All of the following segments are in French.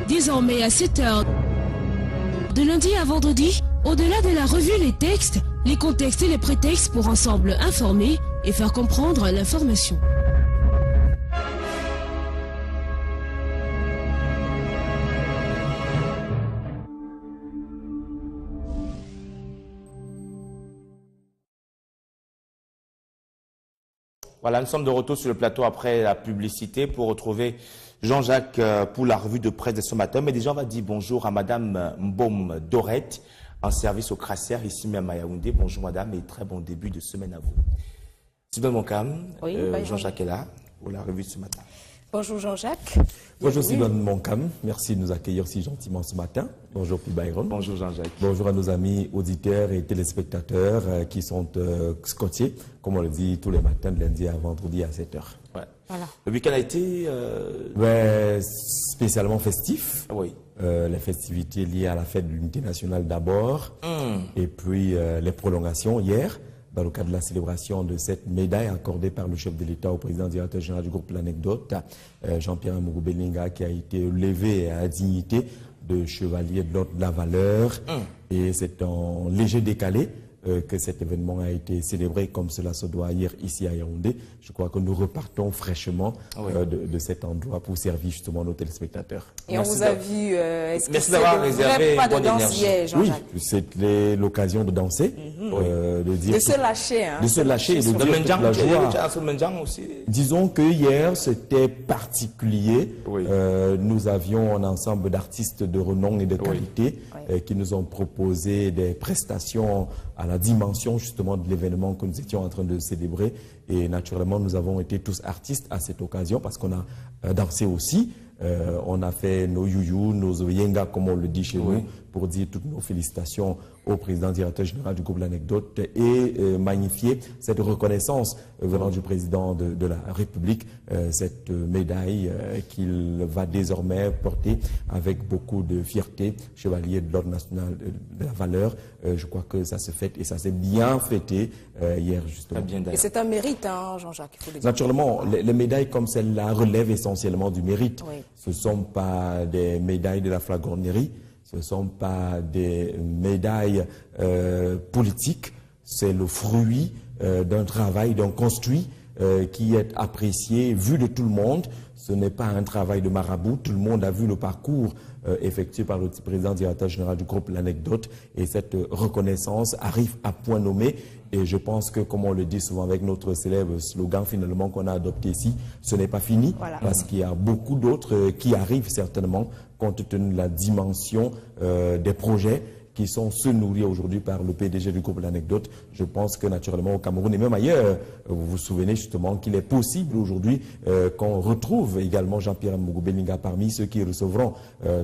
Désormais à 7 h, de lundi à vendredi, au-delà de la revue Les Textes, les contextes et les prétextes pour ensemble informer et faire comprendre l'information. Voilà, nous sommes de retour sur le plateau après la publicité pour retrouver Jean-Jacques pour la revue de presse de ce matin. Mais déjà, on va dire bonjour à Madame Mbom Dorette, en service au Crasser, ici même à Yaoundé. Bonjour Madame et très bon début de semaine à vous. Sylvain Moncam, oui, Jean-Jacques est là pour la revue de ce matin. Bonjour Jean-Jacques. Bonjour Sylvain Moncam, merci de nous accueillir si gentiment ce matin. Bonjour P. Byron. Bonjour Jean-Jacques. Bonjour à nos amis auditeurs et téléspectateurs qui sont scotchés, comme on le dit tous les matins de lundi à vendredi à 7 h. Ouais. Voilà. Le week-end a été spécialement festif. Oui. Les festivités liées à la fête de l'unité nationale d'abord, et puis les prolongations hier, dans le cadre de la célébration de cette médaille accordée par le chef de l'État au président directeur général du groupe L'Anecdote, Jean-Pierre Mougou-Belinga, qui a été élevé à la dignité de chevalier de l'ordre de la valeur. Et c'est en léger décalé que cet événement a été célébré comme cela se doit hier ici à Yaoundé. Je crois que nous repartons fraîchement de cet endroit pour servir justement nos téléspectateurs. Et merci on vous a vu, merci d'avoir réservé pas de bonne danse énergie. hier, Jean-Jacques. Oui, c'était l'occasion de danser, de se lâcher. Hein, de se lâcher et de dire toute la joie. Aussi. Disons que hier, c'était particulier. Nous avions un ensemble d'artistes de renom et de qualité qui nous ont proposé des prestations à la dimension justement de l'événement que nous étions en train de célébrer. Et naturellement, nous avons été tous artistes à cette occasion parce qu'on a dansé aussi. On a fait nos youyou, nos yenga, comme on le dit chez nous, pour dire toutes nos félicitations au président directeur général du groupe L'Anecdote et magnifier cette reconnaissance venant du président de la République, cette médaille qu'il va désormais porter avec beaucoup de fierté, chevalier de l'ordre national de la valeur. Je crois que ça se fête et ça s'est bien fêté hier justement. Et c'est un mérite, hein, Jean-Jacques, il faut le dire. Naturellement, les médailles comme celle-là relèvent essentiellement du mérite. Ce ne sont pas des médailles de la flagornerie, ce ne sont pas des médailles politiques, c'est le fruit d'un travail, d'un construit qui est apprécié, vu de tout le monde. Ce n'est pas un travail de marabout, tout le monde a vu le parcours effectué par le président directeur général du groupe L'Anecdote et cette reconnaissance arrive à point nommé. Et je pense que, comme on le dit souvent avec notre célèbre slogan finalement qu'on a adopté ici, ce n'est pas fini parce qu'il y a beaucoup d'autres qui arrivent certainement compte tenu de la dimension des projets qui sont ceux nourris aujourd'hui par le PDG du groupe L'Anecdote. Je pense que naturellement au Cameroun et même ailleurs, vous vous souvenez justement qu'il est possible aujourd'hui qu'on retrouve également Jean-Pierre Mougou-Belinga parmi ceux qui recevront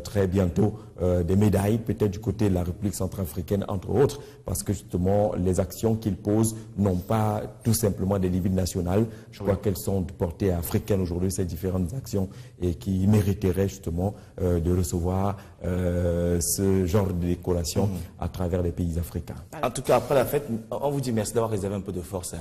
très bientôt des médailles, peut-être du côté de la République centrafricaine entre autres, parce que justement les actions qu'il pose n'ont pas tout simplement des limites nationales. Je crois qu'elles sont de portée africaine aujourd'hui, ces différentes actions, et qui mériteraient justement de recevoir ce genre de décoration à travers les pays africains. En tout cas, après la fête, on vous dit merci d'avoir réservé un peu de force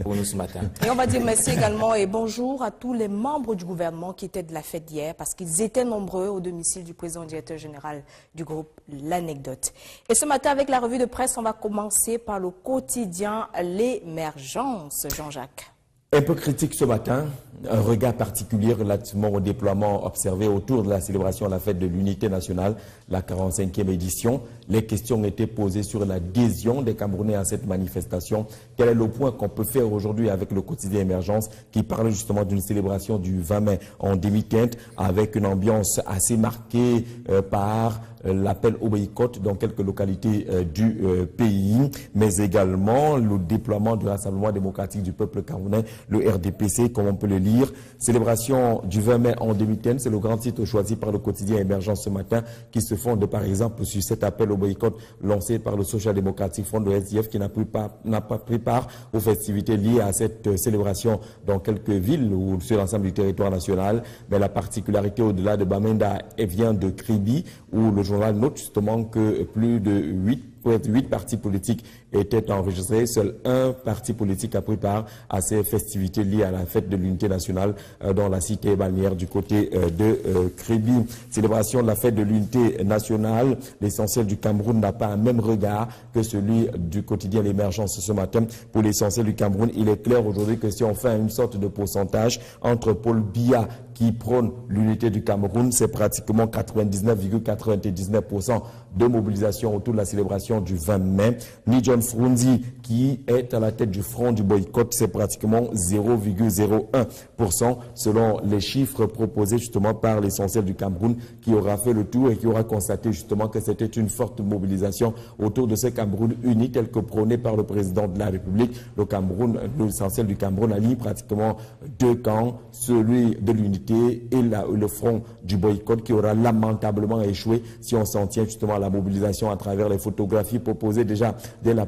pour nous ce matin. Et on va dire merci également et bonjour à tous les membres du gouvernement qui étaient de la fête d'hier, parce qu'ils étaient nombreux au domicile du président directeur général du groupe L'Anecdote. Et ce matin, avec la revue de presse, on va commencer par le quotidien L'Émergence, Jean-Jacques. Un peu critique ce matin, un regard particulier relativement au déploiement observé autour de la célébration de la fête de l'unité nationale, la 45e édition. Les questions étaient posées sur l'adhésion des Camerounais à cette manifestation. Quel est le point qu'on peut faire aujourd'hui avec le quotidien Émergence qui parle justement d'une célébration du 20 mai en demi-teinte avec une ambiance assez marquée par l'appel au boycott dans quelques localités du pays, mais également le déploiement du Rassemblement démocratique du peuple camerounais, le RDPC, comme on peut le lire. Célébration du 20 mai en demi-teinte, c'est le grand titre choisi par le quotidien Émergence ce matin, qui se fonde par exemple sur cet appel au boycott lancé par le Social Democratic Front de SDF, qui n'a pas pris part aux festivités liées à cette célébration dans quelques villes ou sur l'ensemble du territoire national. Mais la particularité au-delà de Bamenda vient de Kribi, où le journal note justement que plus de 8 pour être 8 partis politiques étaient enregistrés. Seul un parti politique a pris part à ces festivités liées à la fête de l'unité nationale dans la cité balnéaire du côté de Kribi. Célébration de la fête de l'unité nationale. L'essentiel du Cameroun n'a pas un même regard que celui du quotidien L'Émergence ce matin. Pour l'essentiel du Cameroun, il est clair aujourd'hui que si on fait une sorte de pourcentage entre Paul Biya qui prône l'unité du Cameroun, c'est pratiquement 99,99% de mobilisation autour de la célébration du 20 mai. Ni John Frunzi, qui est à la tête du front du boycott, c'est pratiquement 0,01% selon les chiffres proposés justement par l'essentiel du Cameroun, qui aura fait le tour et qui aura constaté justement que c'était une forte mobilisation autour de ce Cameroun uni tel que prôné par le président de la République. Le Cameroun, l'essentiel du Cameroun allie pratiquement deux camps, celui de l'unité et le front du boycott qui aura lamentablement échoué si on s'en tient justement à la mobilisation à travers les photographies proposées déjà dès la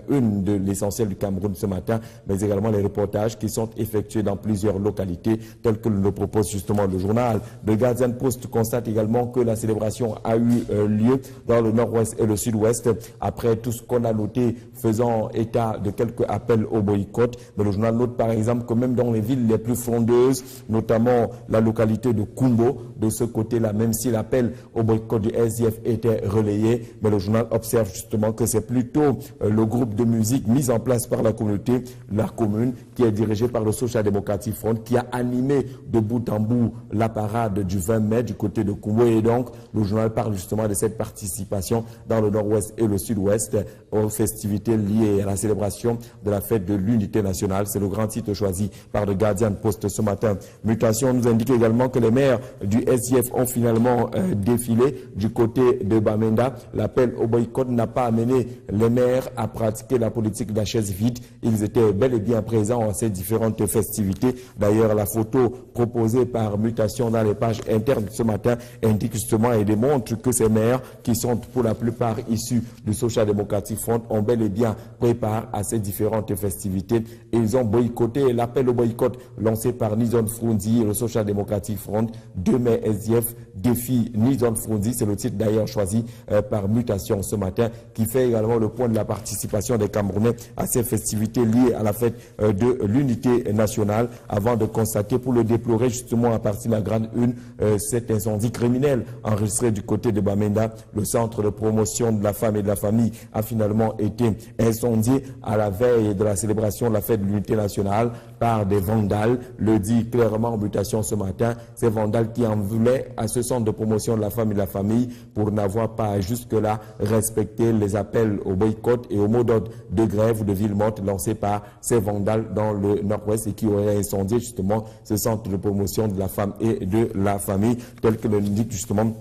une de l'essentiel du Cameroun ce matin, mais également les reportages qui sont effectués dans plusieurs localités telles que le propose justement le journal. Le Guardian Post constate également que la célébration a eu lieu dans le nord-ouest et le sud-ouest après tout ce qu'on a noté faisant état de quelques appels au boycott. Mais le journal note par exemple que même dans les villes les plus frondeuses, notamment la localité de Kumbo, de ce côté-là, même si l'appel au boycott du SDF était relayé, mais le journal observe justement que c'est plutôt le groupe de musique mis en place par la communauté, la commune, qui est dirigé par le Social Democratic Front, qui a animé de bout en bout la parade du 20 mai du côté de Kumbo. Et donc, le journal parle justement de cette participation dans le nord-ouest et le sud-ouest aux festivités liées à la célébration de la fête de l'unité nationale. C'est le grand titre choisi par le Guardian Post ce matin. Mutation nous indique également que les maires du SDF ont finalement défilé du côté de Bamenda. L'appel au boycott n'a pas amené les maires à pratiquer la politique de la chaise vide. Ils étaient bel et bien présents à ces différentes festivités. D'ailleurs, la photo proposée par Mutation dans les pages internes ce matin indique justement et démontre que ces maires, qui sont pour la plupart issus du Social Democratic Front, ont bel et bien pris part à ces différentes festivités. Et ils ont boycotté l'appel au boycott lancé par Nizon Frunzi et le Social Democratic Front. 2 mai SDF défie Nizon Frunzi, c'est le titre d'ailleurs choisi par Mutation ce matin, qui fait également le point de la participation des Camerounais à ces festivités liées à la fête de l'unité nationale, avant de constater, pour le déplorer justement à partir de la grande une, cet incendie criminel enregistré du côté de Bamenda. Le centre de promotion de la femme et de la famille a finalement été incendié à la veille de la célébration de la fête de l'unité nationale par des vandales. Le dit clairement Mutation ce matin, ces vandales qui en voulaient à ce centre de promotion de la femme et de la famille pour n'avoir pas jusque-là respecté les appels au boycott et au mot d'ordre de grève ou de ville morte lancés par ces vandales dans le nord-ouest et qui auraient incendié justement ce centre de promotion de la femme et de la famille, tel que le dit justement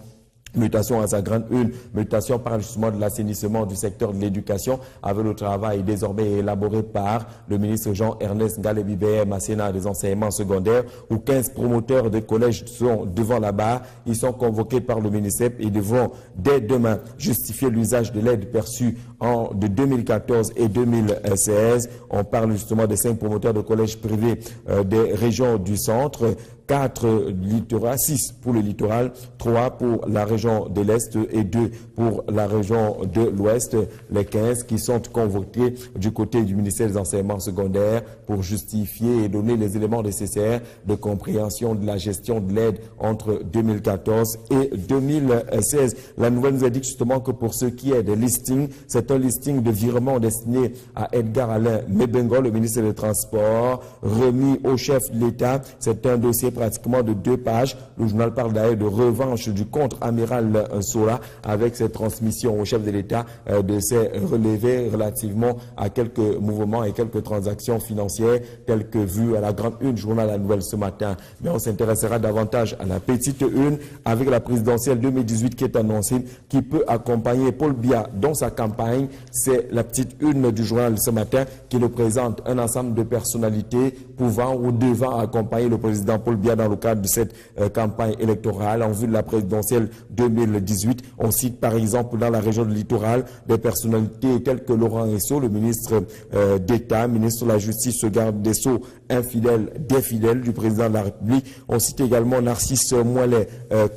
Mutation à sa grande une. Mutation parle justement de l'assainissement du secteur de l'éducation avec le travail désormais élaboré par le ministre Jean-Ernest Ngalé-Bibé, Masséna des enseignements secondaires, où 15 promoteurs de collèges sont devant la barre. Ils sont convoqués par le ministère et devront dès demain justifier l'usage de l'aide perçue de 2014 et 2016. On parle justement des 5 promoteurs de collèges privés des régions du centre. 4 littoraux, 6 pour le littoral, 3 pour la région de l'Est et 2 pour la région de l'Ouest. Les 15 qui sont convoqués du côté du ministère des enseignements secondaires pour justifier et donner les éléments nécessaires de compréhension de la gestion de l'aide entre 2014 et 2016. La nouvelle nous indique justement que pour ce qui est des listings, c'est un listing de virement destiné à Edgar Alain Mebengo, le ministre des Transports, remis au chef de l'État. C'est un dossier pratiquement de 2 pages. Le journal parle d'ailleurs de revanche du contre-amiral Sola avec ses transmissions au chef de l'État de ses relevés relativement à quelques mouvements et quelques transactions financières telles que vues à la grande une journal La Nouvelle ce matin. Mais on s'intéressera davantage à la petite une avec la présidentielle 2018 qui est annoncée, qui peut accompagner Paul Biya dans sa campagne. C'est la petite une du journal ce matin qui nous présente un ensemble de personnalités pouvant ou devant accompagner le président Paul Biya Bia dans le cadre de cette campagne électorale en vue de la présidentielle 2018. On cite par exemple dans la région du littoral des personnalités telles que Laurent Esso, le ministre d'État, ministre de la Justice, garde des Sceaux, infidèle des fidèles du président de la République. On cite également Narcisse Moilet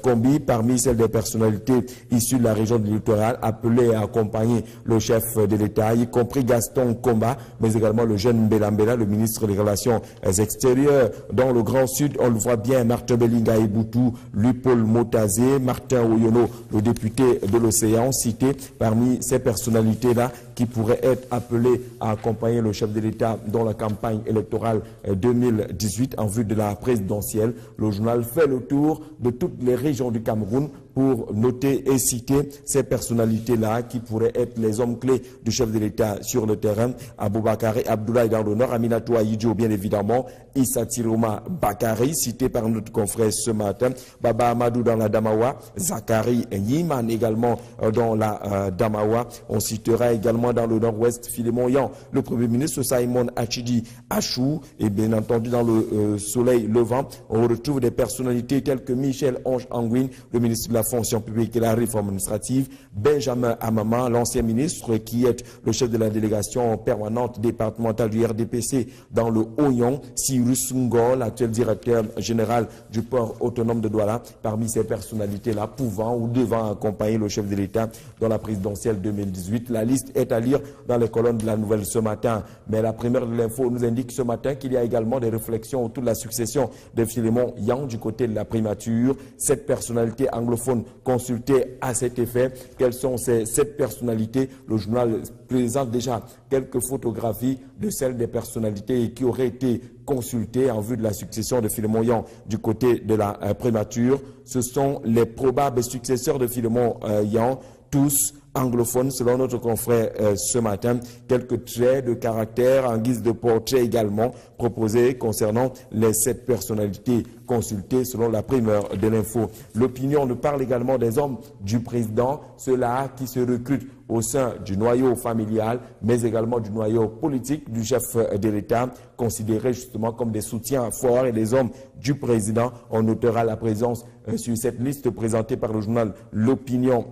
Combi parmi celles des personnalités issues de la région du littoral appelées à accompagner le chef de l'État, y compris Gaston Komba, mais également le jeune Mbela, le ministre des Relations extérieures. Dans le Grand Sud, on le voit bien, Martin Belinga Eboutou, Louis-Paul Motazé, Martin Oyono, le député de l'Océan, cité parmi ces personnalités-là qui pourraient être appelées à accompagner le chef de l'État dans la campagne électorale 2018 en vue de la présidentielle. Le journal fait le tour de toutes les régions du Cameroun pour noter et citer ces personnalités-là qui pourraient être les hommes clés du chef de l'État sur le terrain. Aboubakari Abdoulaye dans le nord, Aminatou Aïdjo bien évidemment, Issa Tiroma Bakari, cité par notre confrère ce matin, Baba Amadou dans la Damawa, Zakari Yiman également dans la Damawa. On citera également dans le nord-ouest Philémon Yan, le premier ministre Simon Achidi Achou, et bien entendu dans le soleil levant, on retrouve des personnalités telles que Michel Ange Anguine, le ministre de la fonction publique et la réforme administrative, Benjamin Amama, l'ancien ministre qui est le chef de la délégation permanente départementale du RDPC dans le Oyon, Cyrus Ngol, actuel directeur général du port autonome de Douala, parmi ces personnalités-là pouvant ou devant accompagner le chef de l'État dans la présidentielle 2018. La liste est à lire dans les colonnes de la Nouvelle ce matin, mais la première de l'info nous indique ce matin qu'il y a également des réflexions autour de la succession de Philémon Yan du côté de la primature. Cette personnalité anglophone consultée à cet effet. Quelles sont ces 7 personnalités? Le journal présente déjà quelques photographies de celles des personnalités qui auraient été consultées en vue de la succession de Philémon Yan du côté de la primature. Ce sont les probables successeurs de Philémon Yan, tous anglophones selon notre confrère ce matin. Quelques traits de caractère en guise de portrait également proposés concernant les 7 personnalités consultées selon la primeur de l'info. L'opinion nous parle également des hommes du président, ceux-là qui se recrutent au sein du noyau familial, mais également du noyau politique du chef de l'État, considérés justement comme des soutiens forts et des hommes du président. On notera la présence sur cette liste présentée par le journal L'Opinion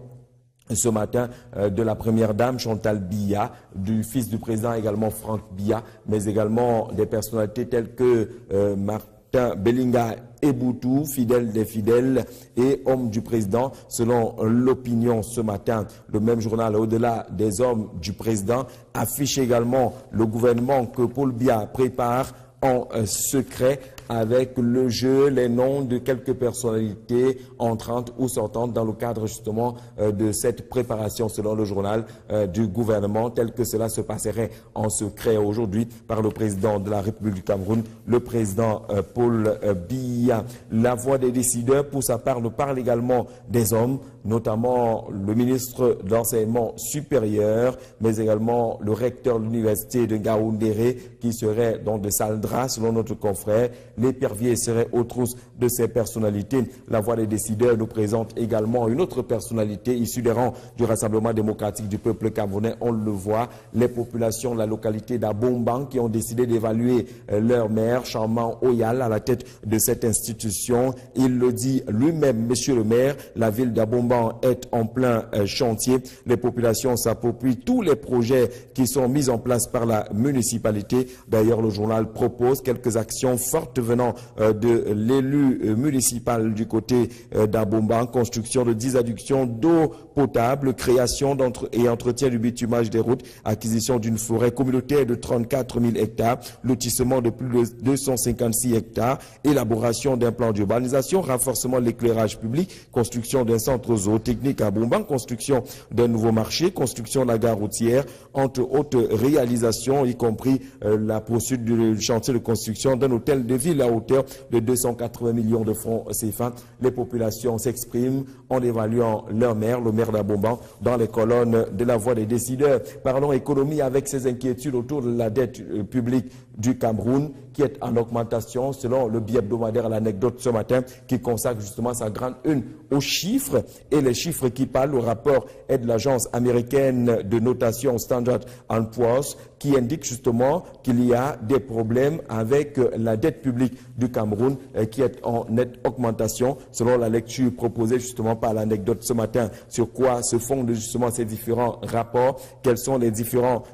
ce matin de la première dame Chantal Biya, du fils du président également Franck Biya, mais également des personnalités telles que Martin Belinga Eboutou, fidèle des fidèles et homme du président, selon L'Opinion ce matin. Le même journal, au-delà des hommes du président, affiche également le gouvernement que Paul Biya prépare en secret, avec le jeu, les noms de quelques personnalités entrantes ou sortantes dans le cadre justement de cette préparation selon le journal du gouvernement, tel que cela se passerait en secret aujourd'hui par le président de la République du Cameroun, le président Paul Biya. La voix des décideurs, pour sa part, nous parle également des hommes, notamment le ministre de l'Enseignement supérieur, mais également le recteur de l'université de Ngaoundéré, qui serait dans de sales draps selon notre confrère. L'épervier serait aux trousses de ces personnalités. La voix des décideurs nous présente également une autre personnalité issue des rangs du Rassemblement démocratique du peuple camerounais. On le voit, les populations de la localité d'Abomban qui ont décidé d'évaluer leur maire, Charmant Oyal, à la tête de cette institution. Il le dit lui-même, monsieur le maire, la ville d'Abomban est en plein chantier. Les populations s'approprient tous les projets qui sont mis en place par la municipalité. D'ailleurs, le journal propose quelques actions fortes venant de l'élu municipal du côté d'Abomban, construction de 10 adductions d'eau potable, création et entretien du bitumage des routes, acquisition d'une forêt communautaire de 34 000 hectares, lotissement de plus de 256 hectares, élaboration d'un plan d'urbanisation, renforcement de l'éclairage public, construction d'un centre zootechnique à Abomban, construction d'un nouveau marché, construction de la gare routière, entre autres réalisations, y compris la poursuite du chantier de construction d'un hôtel de ville à hauteur de 280 millions de francs CFA. Les populations s'expriment en évaluant leur maire, le maire d'Abomban, dans les colonnes de la voix des décideurs. Parlons économie avec ces inquiétudes autour de la dette publique du Cameroun qui est en augmentation selon le bi-hebdomadaire L'Anecdote ce matin qui consacre justement sa grande une aux chiffres et les chiffres qui parlent. Le rapport est de l'agence américaine de notation Standard & Poor's qui indique justement qu'il y a des problèmes avec la dette publique du Cameroun qui est en nette augmentation selon la lecture proposée justement par L'Anecdote ce matin. Sur quoi se fondent justement ces différents rapports, quelles sont les différentes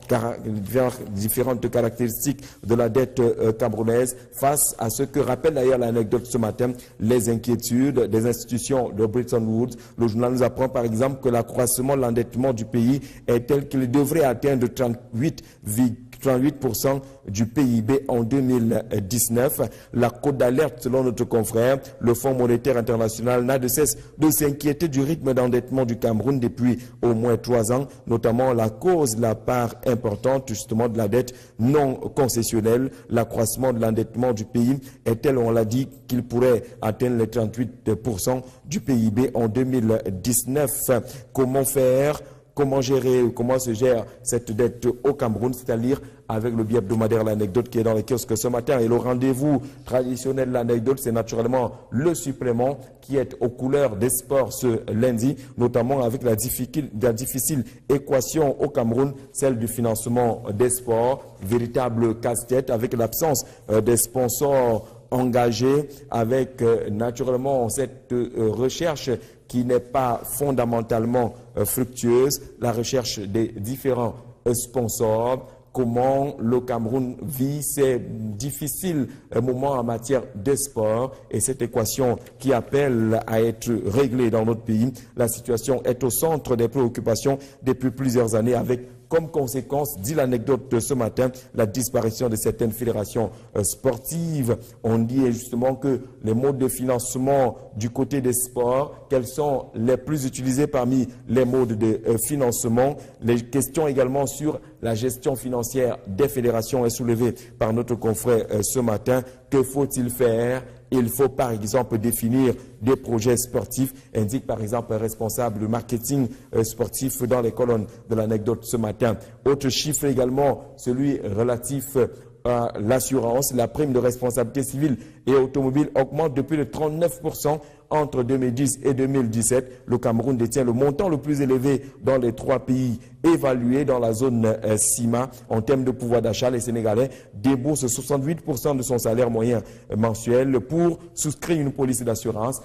caractéristiques de la dette camerounaise face à ce que rappelle d'ailleurs L'Anecdote ce matin, les inquiétudes des institutions de Bretton Woods. Le journal nous apprend par exemple que l'accroissement de l'endettement du pays est tel qu'il devrait atteindre 38% du PIB en 2019. La cote d'alerte, selon notre confrère, le Fonds monétaire international n'a de cesse de s'inquiéter du rythme d'endettement du Cameroun depuis au moins 3 ans, notamment la cause de la part importante justement de la dette non concessionnelle. L'accroissement de l'endettement du pays est tel, on l'a dit, qu'il pourrait atteindre les 38% du PIB en 2019. Comment faire ? Comment gérer, comment se gère cette dette au Cameroun, c'est-à-dire avec le bi-hebdomadaire L'Anecdote qui est dans les kiosques ce matin. Et le rendez-vous traditionnel de L'Anecdote, c'est naturellement le supplément qui est aux couleurs des sports ce lundi, notamment avec la difficile équation au Cameroun, celle du financement des sports, véritable casse-tête avec l'absence des sponsors engagés, avec naturellement cette recherche qui n'est pas fondamentalement fructueuse, la recherche des différents sponsors, comment le Cameroun vit ces difficiles moments en matière de sport et cette équation qui appelle à être réglée dans notre pays. La situation est au centre des préoccupations depuis plusieurs années avec comme conséquence, dit L'Anecdote de ce matin, la disparition de certaines fédérations sportives. On dit justement que les modes de financement du côté des sports, quels sont les plus utilisés parmi les modes de financement. Les questions également sur la gestion financière des fédérations est soulevée par notre confrère ce matin. Que faut-il faire ? Il faut par exemple définir des projets sportifs, indique par exemple un responsable de marketing sportif dans les colonnes de L'Anecdote ce matin. Autre chiffre également, celui relatif à l'assurance. La prime de responsabilité civile et automobile augmente depuis le 39% entre 2010 et 2017. Le Cameroun détient le montant le plus élevé dans les 3 pays évalués dans la zone CIMA. En termes de pouvoir d'achat, les Sénégalais déboursent 68% de son salaire moyen mensuel pour souscrire une police d'assurance.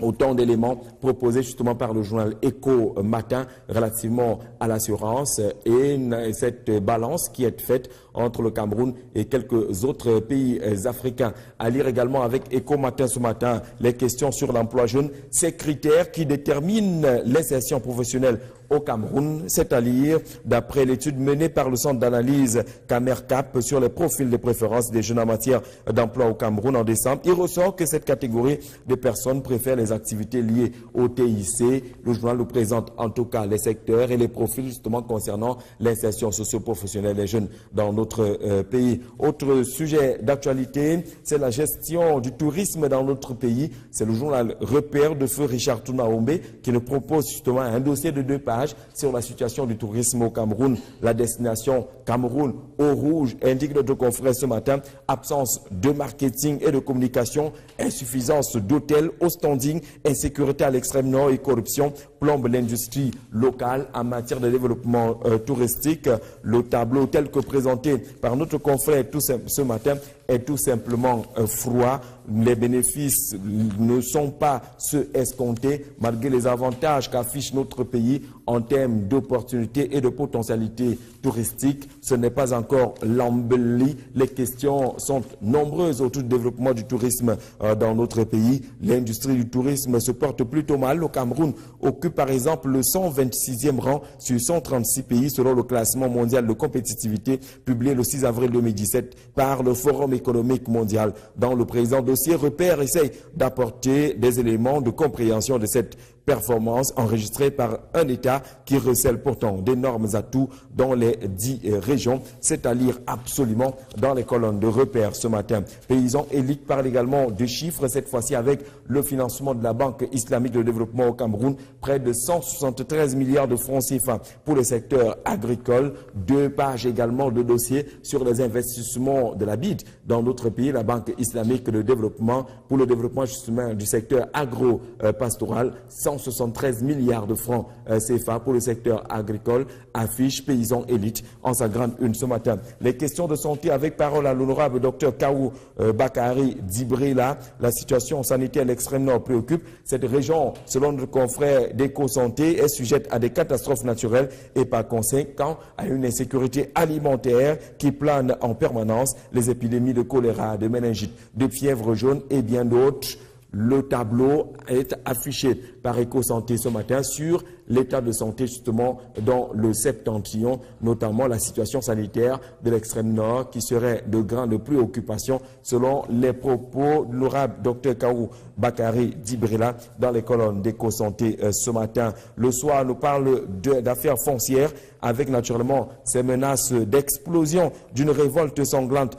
Autant d'éléments proposés justement par le journal Écho Matin relativement à l'assurance et cette balance qui est faite entre le Cameroun et quelques autres pays africains. À lire également avec Écho Matin ce matin les questions sur l'emploi jeune, ces critères qui déterminent l'insertion professionnelle au Cameroun, c'est à lire d'après l'étude menée par le centre d'analyse CAMERCAP sur les profils de préférence des jeunes en matière d'emploi au Cameroun en décembre. Il ressort que cette catégorie de personnes préfère les activités liées au TIC. Le journal nous présente en tout cas les secteurs et les profils justement concernant l'insertion socio-professionnelle des jeunes dans notre pays. Autre sujet d'actualité, c'est la gestion du tourisme dans notre pays. C'est le journal Repère de feu Richard Tounaombe qui nous propose justement un dossier de 2 pages sur la situation du tourisme au Cameroun. La destination Cameroun au rouge, indique notre confrère ce matin, absence de marketing et de communication, insuffisance d'hôtels au standing, insécurité à l'extrême nord et corruption plombe l'industrie locale en matière de développement touristique. Le tableau tel que présenté par notre confrère ce matin est tout simplement froid. Les bénéfices ne sont pas ceux escomptés malgré les avantages qu'affiche notre pays en termes d'opportunités et de potentialités touristiques. Ce n'est pas encore l'embellie. Les questions sont nombreuses autour du développement du tourisme dans notre pays. L'industrie du tourisme se porte plutôt mal. Le Cameroun occupe par exemple le 126e rang sur 136 pays selon le classement mondial de compétitivité publié le 6 avril 2017 par le Forum économique mondial. Dans le présent dossier, Repère essaye d'apporter des éléments de compréhension de cette performance enregistrée par un État qui recèle pourtant d'énormes atouts dans les 10 régions. C'est à lire absolument dans les colonnes de repères ce matin. Paysans Élite parle également de chiffres, cette fois-ci avec le financement de la Banque islamique de développement au Cameroun, près de 173 milliards de francs CFA pour le secteur agricole. 2 pages également de dossiers sur les investissements de la BID dans d'autres pays, la Banque islamique de développement pour le développement justement du secteur agro-pastoral, 173 milliards de francs CFA pour le secteur agricole, affiche Paysans Élite en sa grande une ce matin. Les questions de santé avec parole à l'honorable Dr Kaou Bakari Dibrila. La situation sanitaire à l'extrême nord préoccupe. Cette région, selon notre confrère d'Éco-Santé, est sujette à des catastrophes naturelles et par conséquent à une insécurité alimentaire qui plane en permanence, les épidémies de choléra, de méningite, de fièvre jaune et bien d'autres. Le tableau est affiché par Éco-Santé ce matin sur l'état de santé justement dans le septentrion, notamment la situation sanitaire de l'extrême nord qui serait de grande préoccupation selon les propos de l'honorable Dr Kaou Bakari Dibrila dans les colonnes d'Éco-Santé ce matin. Le soir, nous parle d'affaires foncières avec naturellement ces menaces d'explosion d'une révolte sanglante.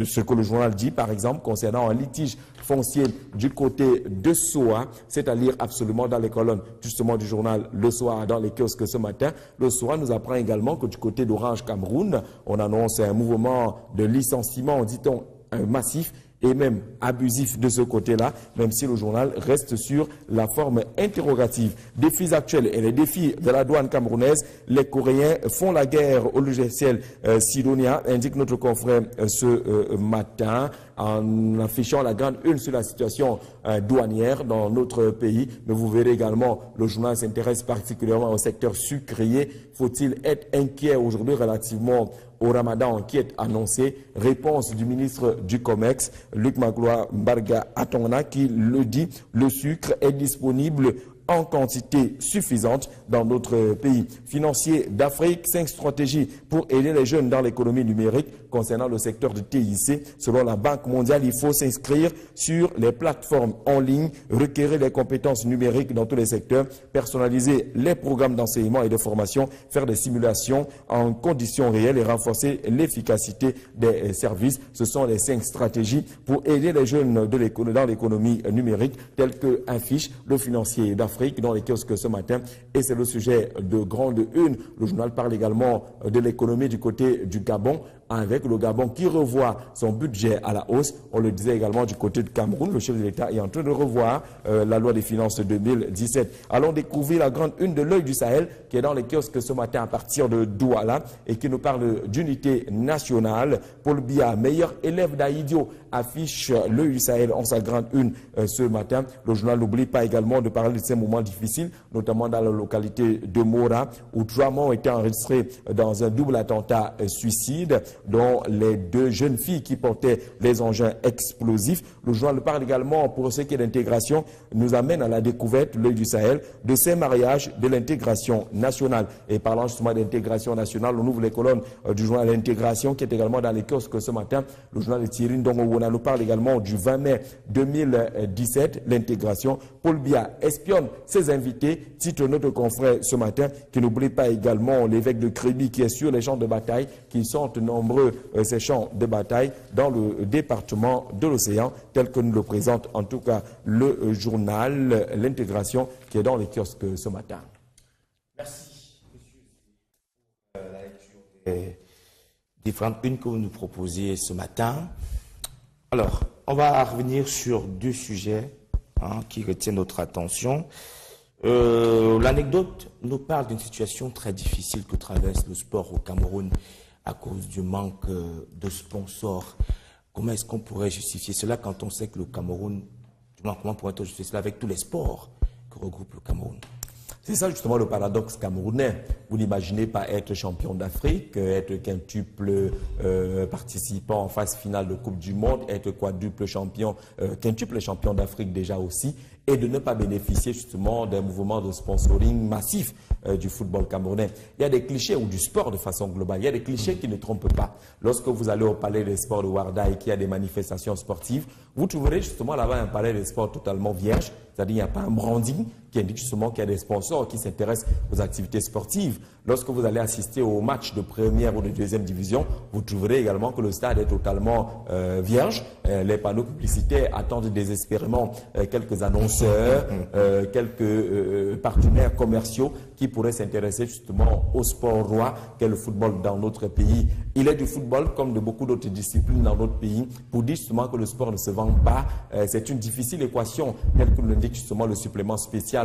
Ce que le journal dit par exemple concernant un litige foncier du côté de Soa, c'est à lire absolument dans les colonnes justement du journal Le Soir dans les kiosques ce matin. Le Soir nous apprend également que du côté d'Orange Cameroun, on annonce un mouvement de licenciement, dit-on, massif et même abusif de ce côté-là, même si le journal reste sur la forme interrogative. Défis actuels et les défis de la douane camerounaise, les Coréens font la guerre au logiciel Sidonia, indique notre confrère ce matin, en affichant la grande une sur la situation douanière dans notre pays. Mais vous verrez également, le journal s'intéresse particulièrement au secteur sucrier. Faut-il être inquiet aujourd'hui relativement au Ramadan qui est annoncé? Réponse du ministre du Comex, Luc Magloire Mbarga Atongana, qui le dit, le sucre est disponible en quantité suffisante dans notre pays. Financier d'Afrique, 5 stratégies pour aider les jeunes dans l'économie numérique concernant le secteur de TIC. Selon la Banque mondiale, il faut s'inscrire sur les plateformes en ligne, requérir les compétences numériques dans tous les secteurs, personnaliser les programmes d'enseignement et de formation, faire des simulations en conditions réelles et renforcer l'efficacité des services. Ce sont les 5 stratégies pour aider les jeunes dans l'économie numérique, telles que affiche le financier d'Afrique dans les kiosques ce matin, et c'est le sujet de grande une. Le journal parle également de l'économie du côté du Gabon, avec le Gabon qui revoit son budget à la hausse. On le disait également du côté de Cameroun, le chef de l'État est en train de revoir la loi des finances 2017. Allons découvrir la grande une de l'œil du Sahel qui est dans les kiosques ce matin à partir de Douala et qui nous parle d'unité nationale. Paul Biya, meilleur élève d'Aïdio, affiche l'œil du Sahel en sa grande une ce matin. Le journal n'oublie pas également de parler de ces moments difficiles, notamment dans la localité de Mora, où 3 morts ont été enregistrés dans un double attentat suicide, dont les 2 jeunes filles qui portaient les engins explosifs. Le journal parle également, pour ce qui est d'intégration, nous amène à la découverte, l'œil du Sahel, de ces mariages de l'intégration nationale. Et parlant justement d'intégration nationale, on ouvre les colonnes du journal L'Intégration, qui est également dans les kiosques ce matin. Le journal de Thierry Ndongo nous parle également du 20 mai 2017, l'intégration. Paul Biya espionne ses invités, titre notre confrère ce matin, qui n'oublie pas également l'évêque de Kribi qui est sur les champs de bataille, qui sont nombreux ces champs de bataille dans le département de l'Océan, tel que nous le présente en tout cas le journal L'Intégration qui est dans les kiosques ce matin. Merci, monsieur, pour la lecture des différentes unes que vous nous proposiez ce matin. Alors, on va revenir sur 2 sujets qui retiennent notre attention. L'anecdote nous parle d'une situation très difficile que traverse le sport au Cameroun à cause du manque de sponsors. Comment est-ce qu'on pourrait justifier cela quand on sait que le Cameroun, comment pourrait-on justifier cela avec tous les sports que regroupe le Cameroun? C'est ça justement le paradoxe camerounais. Vous n'imaginez pas être champion d'Afrique, être quintuple participant en phase finale de Coupe du Monde, être quadruple champion, quintuple champion d'Afrique déjà aussi, et de ne pas bénéficier justement d'un mouvement de sponsoring massif du football camerounais. Il y a des clichés, ou du sport de façon globale, il y a des clichés qui ne trompent pas. Lorsque vous allez au palais des sports de Ouarda et qu'il y a des manifestations sportives, vous trouverez justement là-bas un palais des sports totalement vierge, c'est-à-dire il n'y a pas un branding qui indique justement qu'il y a des sponsors qui s'intéressent aux activités sportives. Lorsque vous allez assister aux matchs de première ou de deuxième division, vous trouverez également que le stade est totalement vierge. Les panneaux publicitaires attendent désespérément quelques annonceurs, quelques partenaires commerciaux qui pourraient s'intéresser justement au sport roi qu'est le football dans notre pays. Il est du football comme de beaucoup d'autres disciplines dans notre pays. Pour dire justement que le sport ne se vend pas, c'est une difficile équation, telle que l'indique justement le supplément spécial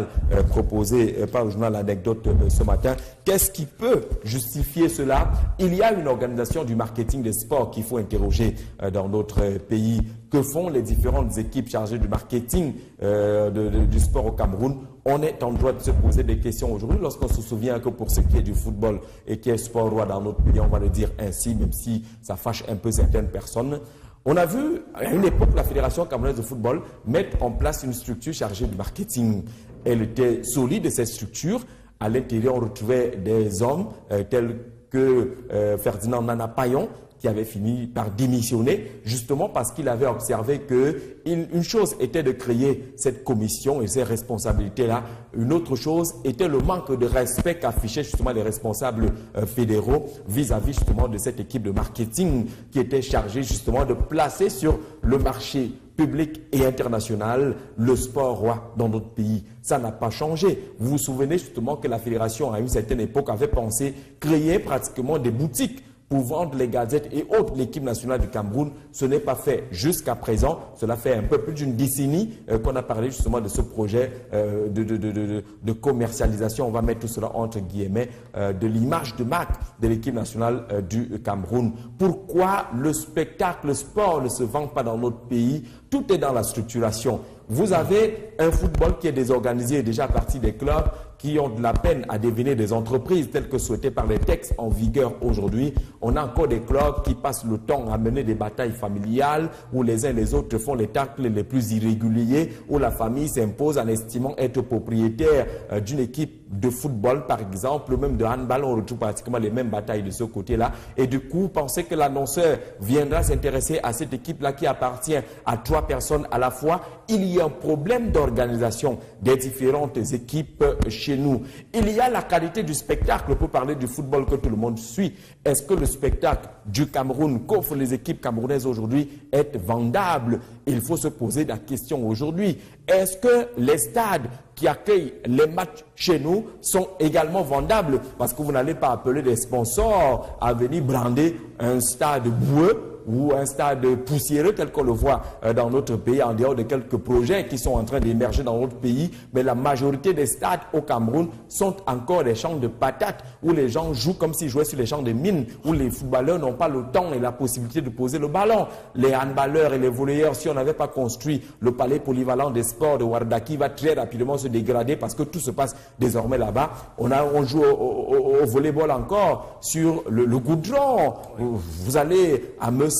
proposé par le journal L'Anecdote ce matin. Qu'est-ce qui peut justifier cela? Il y a une organisation du marketing des sports qu'il faut interroger dans notre pays. Que font les différentes équipes chargées du marketing du sport au Cameroun? On est en droit de se poser des questions aujourd'hui lorsqu'on se souvient que pour ce qui est du football et qui est sport roi dans notre pays, on va le dire ainsi, même si ça fâche un peu certaines personnes. On a vu à une époque la Fédération camerounaise de football mettre en place une structure chargée du marketing. Elle était solide, cette structure. À l'intérieur, on retrouvait des hommes tels que Ferdinand Nana Payon, qui avait fini par démissionner, justement parce qu'il avait observé qu'une chose était de créer cette commission et ces responsabilités-là. Une autre chose était le manque de respect qu'affichaient justement les responsables fédéraux vis-à-vis justement de cette équipe de marketing qui était chargée justement de placer sur le marché public et international le sport roi dans notre pays. Ça n'a pas changé. Vous vous souvenez justement que la fédération à une certaine époque avait pensé créer pratiquement des boutiques pour vendre les gadgets et autres l'équipe nationale du Cameroun. Ce n'est pas fait jusqu'à présent. Cela fait un peu plus d'une décennie qu'on a parlé justement de ce projet de commercialisation. On va mettre tout cela entre guillemets de l'image de marque de l'équipe nationale du Cameroun. Pourquoi le spectacle, le sport ne se vend pas dans notre pays? Tout est dans la structuration. Vous avez un football qui est désorganisé déjà à partir des clubs qui ont de la peine à devenir des entreprises telles que souhaitées par les textes en vigueur aujourd'hui. On a encore des clubs qui passent le temps à mener des batailles familiales où les uns et les autres font les tacles les plus irréguliers, où la famille s'impose en estimant être propriétaire d'une équipe de football par exemple, même de handball. On retrouve pratiquement les mêmes batailles de ce côté-là. Et du coup, pensez que l'annonceur viendra s'intéresser à cette équipe-là qui appartient à 3 personnes à la fois. Il y a un problème d'organisation des différentes équipes chez nous. Il y a la qualité du spectacle pour parler du football que tout le monde suit. Est-ce que le spectacle du Cameroun qu'offrent les équipes camerounaises aujourd'hui est vendable? Il faut se poser la question aujourd'hui. Est-ce que les stades qui accueillent les matchs chez nous sont également vendables? Parce que vous n'allez pas appeler des sponsors à venir brander un stade boueux ou un stade poussiéreux tel qu'on le voit dans notre pays, en dehors de quelques projets qui sont en train d'émerger dans notre pays. Mais la majorité des stades au Cameroun sont encore des champs de patates où les gens jouent comme s'ils jouaient sur les champs de mines, où les footballeurs n'ont pas le temps et la possibilité de poser le ballon. Les handballeurs et les volleyeurs, si on n'avait pas construit le palais polyvalent des sports de Ouarda qui va très rapidement se dégrader parce que tout se passe désormais là-bas. On joue au volleyball encore sur le goudron. Vous allez à Meussa,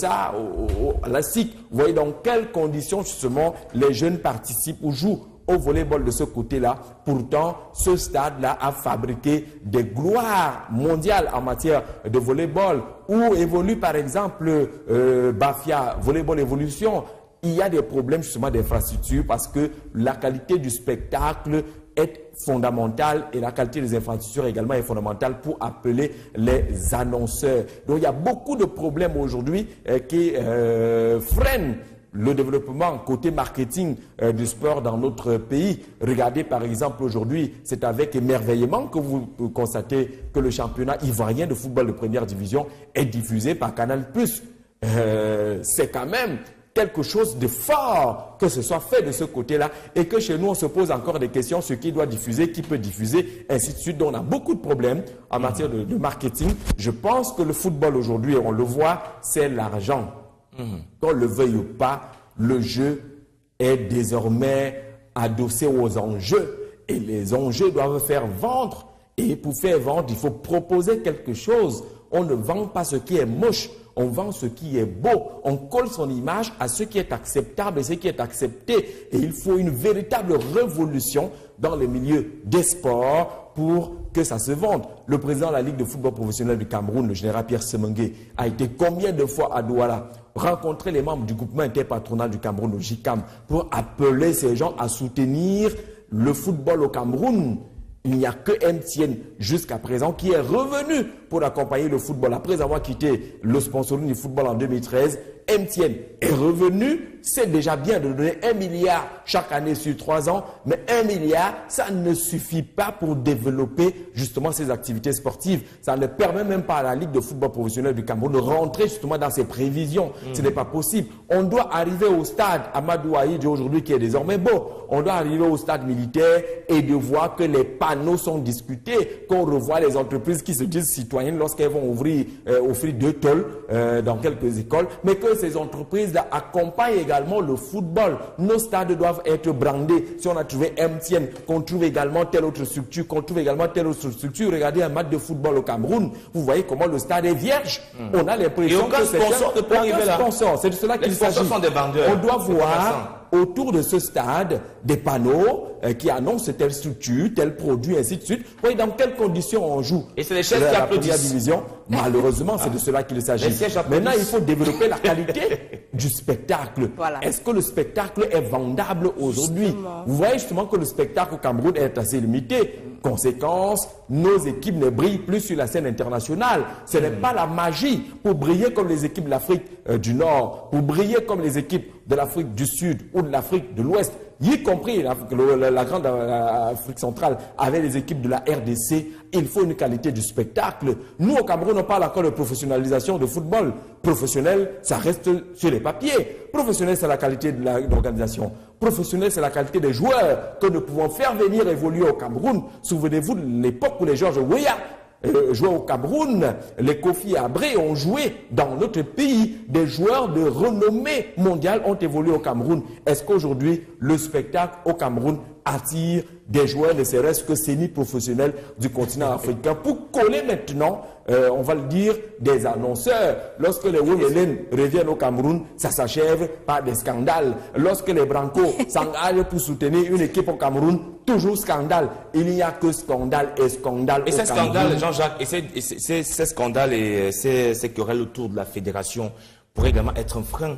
à la SIC, vous voyez dans quelles conditions justement les jeunes participent ou jouent au volleyball de ce côté-là. Pourtant, ce stade-là a fabriqué des gloires mondiales en matière de volleyball, où évolue par exemple Bafia Volleyball Evolution. Il y a des problèmes justement d'infrastructure parce que la qualité du spectacle est fondamentale et la qualité des infrastructures également est fondamentale pour appeler les annonceurs. Donc il y a beaucoup de problèmes aujourd'hui qui freinent le développement côté marketing du sport dans notre pays. Regardez par exemple aujourd'hui, c'est avec émerveillement que vous constatez que le championnat ivoirien de football de première division est diffusé par Canal+. C'est quand même quelque chose de fort que ce soit fait de ce côté-là et que chez nous on se pose encore des questions sur qui doit diffuser, qui peut diffuser, ainsi de suite. Donc on a beaucoup de problèmes en matière de marketing. Je pense que le football aujourd'hui, on le voit, c'est l'argent. Qu'on le veuille ou pas, le jeu est désormais adossé aux enjeux et les enjeux doivent faire vendre. Et pour faire vendre, il faut proposer quelque chose. On ne vend pas ce qui est moche. On vend ce qui est beau. On colle son image à ce qui est acceptable et ce qui est accepté. Et il faut une véritable révolution dans les milieux des sports pour que ça se vende. Le président de la Ligue de football professionnel du Cameroun, le général Pierre Semengue, a été combien de fois à Douala rencontrer les membres du groupement interpatronal du Cameroun, le JICAM, pour appeler ces gens à soutenir le football au Cameroun. Il n'y a que MTN jusqu'à présent qui est revenu pour accompagner le football. Après avoir quitté le sponsoring du football en 2013, MTN est revenu. C'est déjà bien de donner 1 milliard chaque année sur 3 ans, mais 1 milliard, ça ne suffit pas pour développer justement ces activités sportives. Ça ne permet même pas à la Ligue de football professionnel du Cameroun de rentrer justement dans ses prévisions. Ce n'est pas possible. On doit arriver au stade Amadou Aïd aujourd'hui qui est désormais beau. On doit arriver au stade militaire et de voir que les panneaux sont discutés, qu'on revoit les entreprises qui se disent citoyennes lorsqu'elles vont offrir 2 tôles dans quelques écoles, mais que ces entreprises-là accompagnent également le football. Nos stades doivent être brandés. Si on a trouvé MTN, qu'on trouve également telle autre structure, regardez un match de football au Cameroun, vous voyez comment le stade est vierge. On a l'impression que c'est un sponsor. C'est de cela qu'il s'agit. On doit voir autour de ce stade des panneaux qui annoncent telle structure, tel produit, ainsi de suite. Vous voyez dans quelles conditions on joue. Et c'est les chefs qui applaudissent. Division. Malheureusement, c'est de cela qu'il s'agit. Maintenant, il faut développer la qualité du spectacle. Voilà. Est-ce que le spectacle est vendable aujourd'hui? Vous voyez justement que le spectacle au Cameroun est assez limité. Conséquence, nos équipes ne brillent plus sur la scène internationale. Ce n'est pas la magie pour briller comme les équipes de l'Afrique du Nord, pour briller comme les équipes de l'Afrique du Sud ou de l'Afrique de l'Ouest, y compris la grande Afrique centrale avec les équipes de la RDC. Il faut une qualité du spectacle. Nous, au Cameroun, on parle encore de professionnalisation de football. Professionnel, ça reste sur les papiers. Professionnel, c'est la qualité de l'organisation. Professionnel, c'est la qualité des joueurs que nous pouvons faire venir évoluer au Cameroun. Souvenez-vous de l'époque où les Georges Weah jouaient au Cameroun, les Kofi Abré ont joué dans notre pays. Des joueurs de renommée mondiale ont évolué au Cameroun. Est-ce qu'aujourd'hui, le spectacle au Cameroun attire des joueurs, ne serait-ce que semi-professionnels du continent africain pour coller maintenant, on va le dire, des annonceurs. Lorsque les Women reviennent au Cameroun, ça s'achève par des scandales. Lorsque les Brancos s'engagent pour soutenir une équipe au Cameroun, toujours scandale. Il n'y a que scandale et scandale. Et ces scandales, Jean-Jacques, et ces scandales et ces querelles autour de la fédération pourraient également être un frein.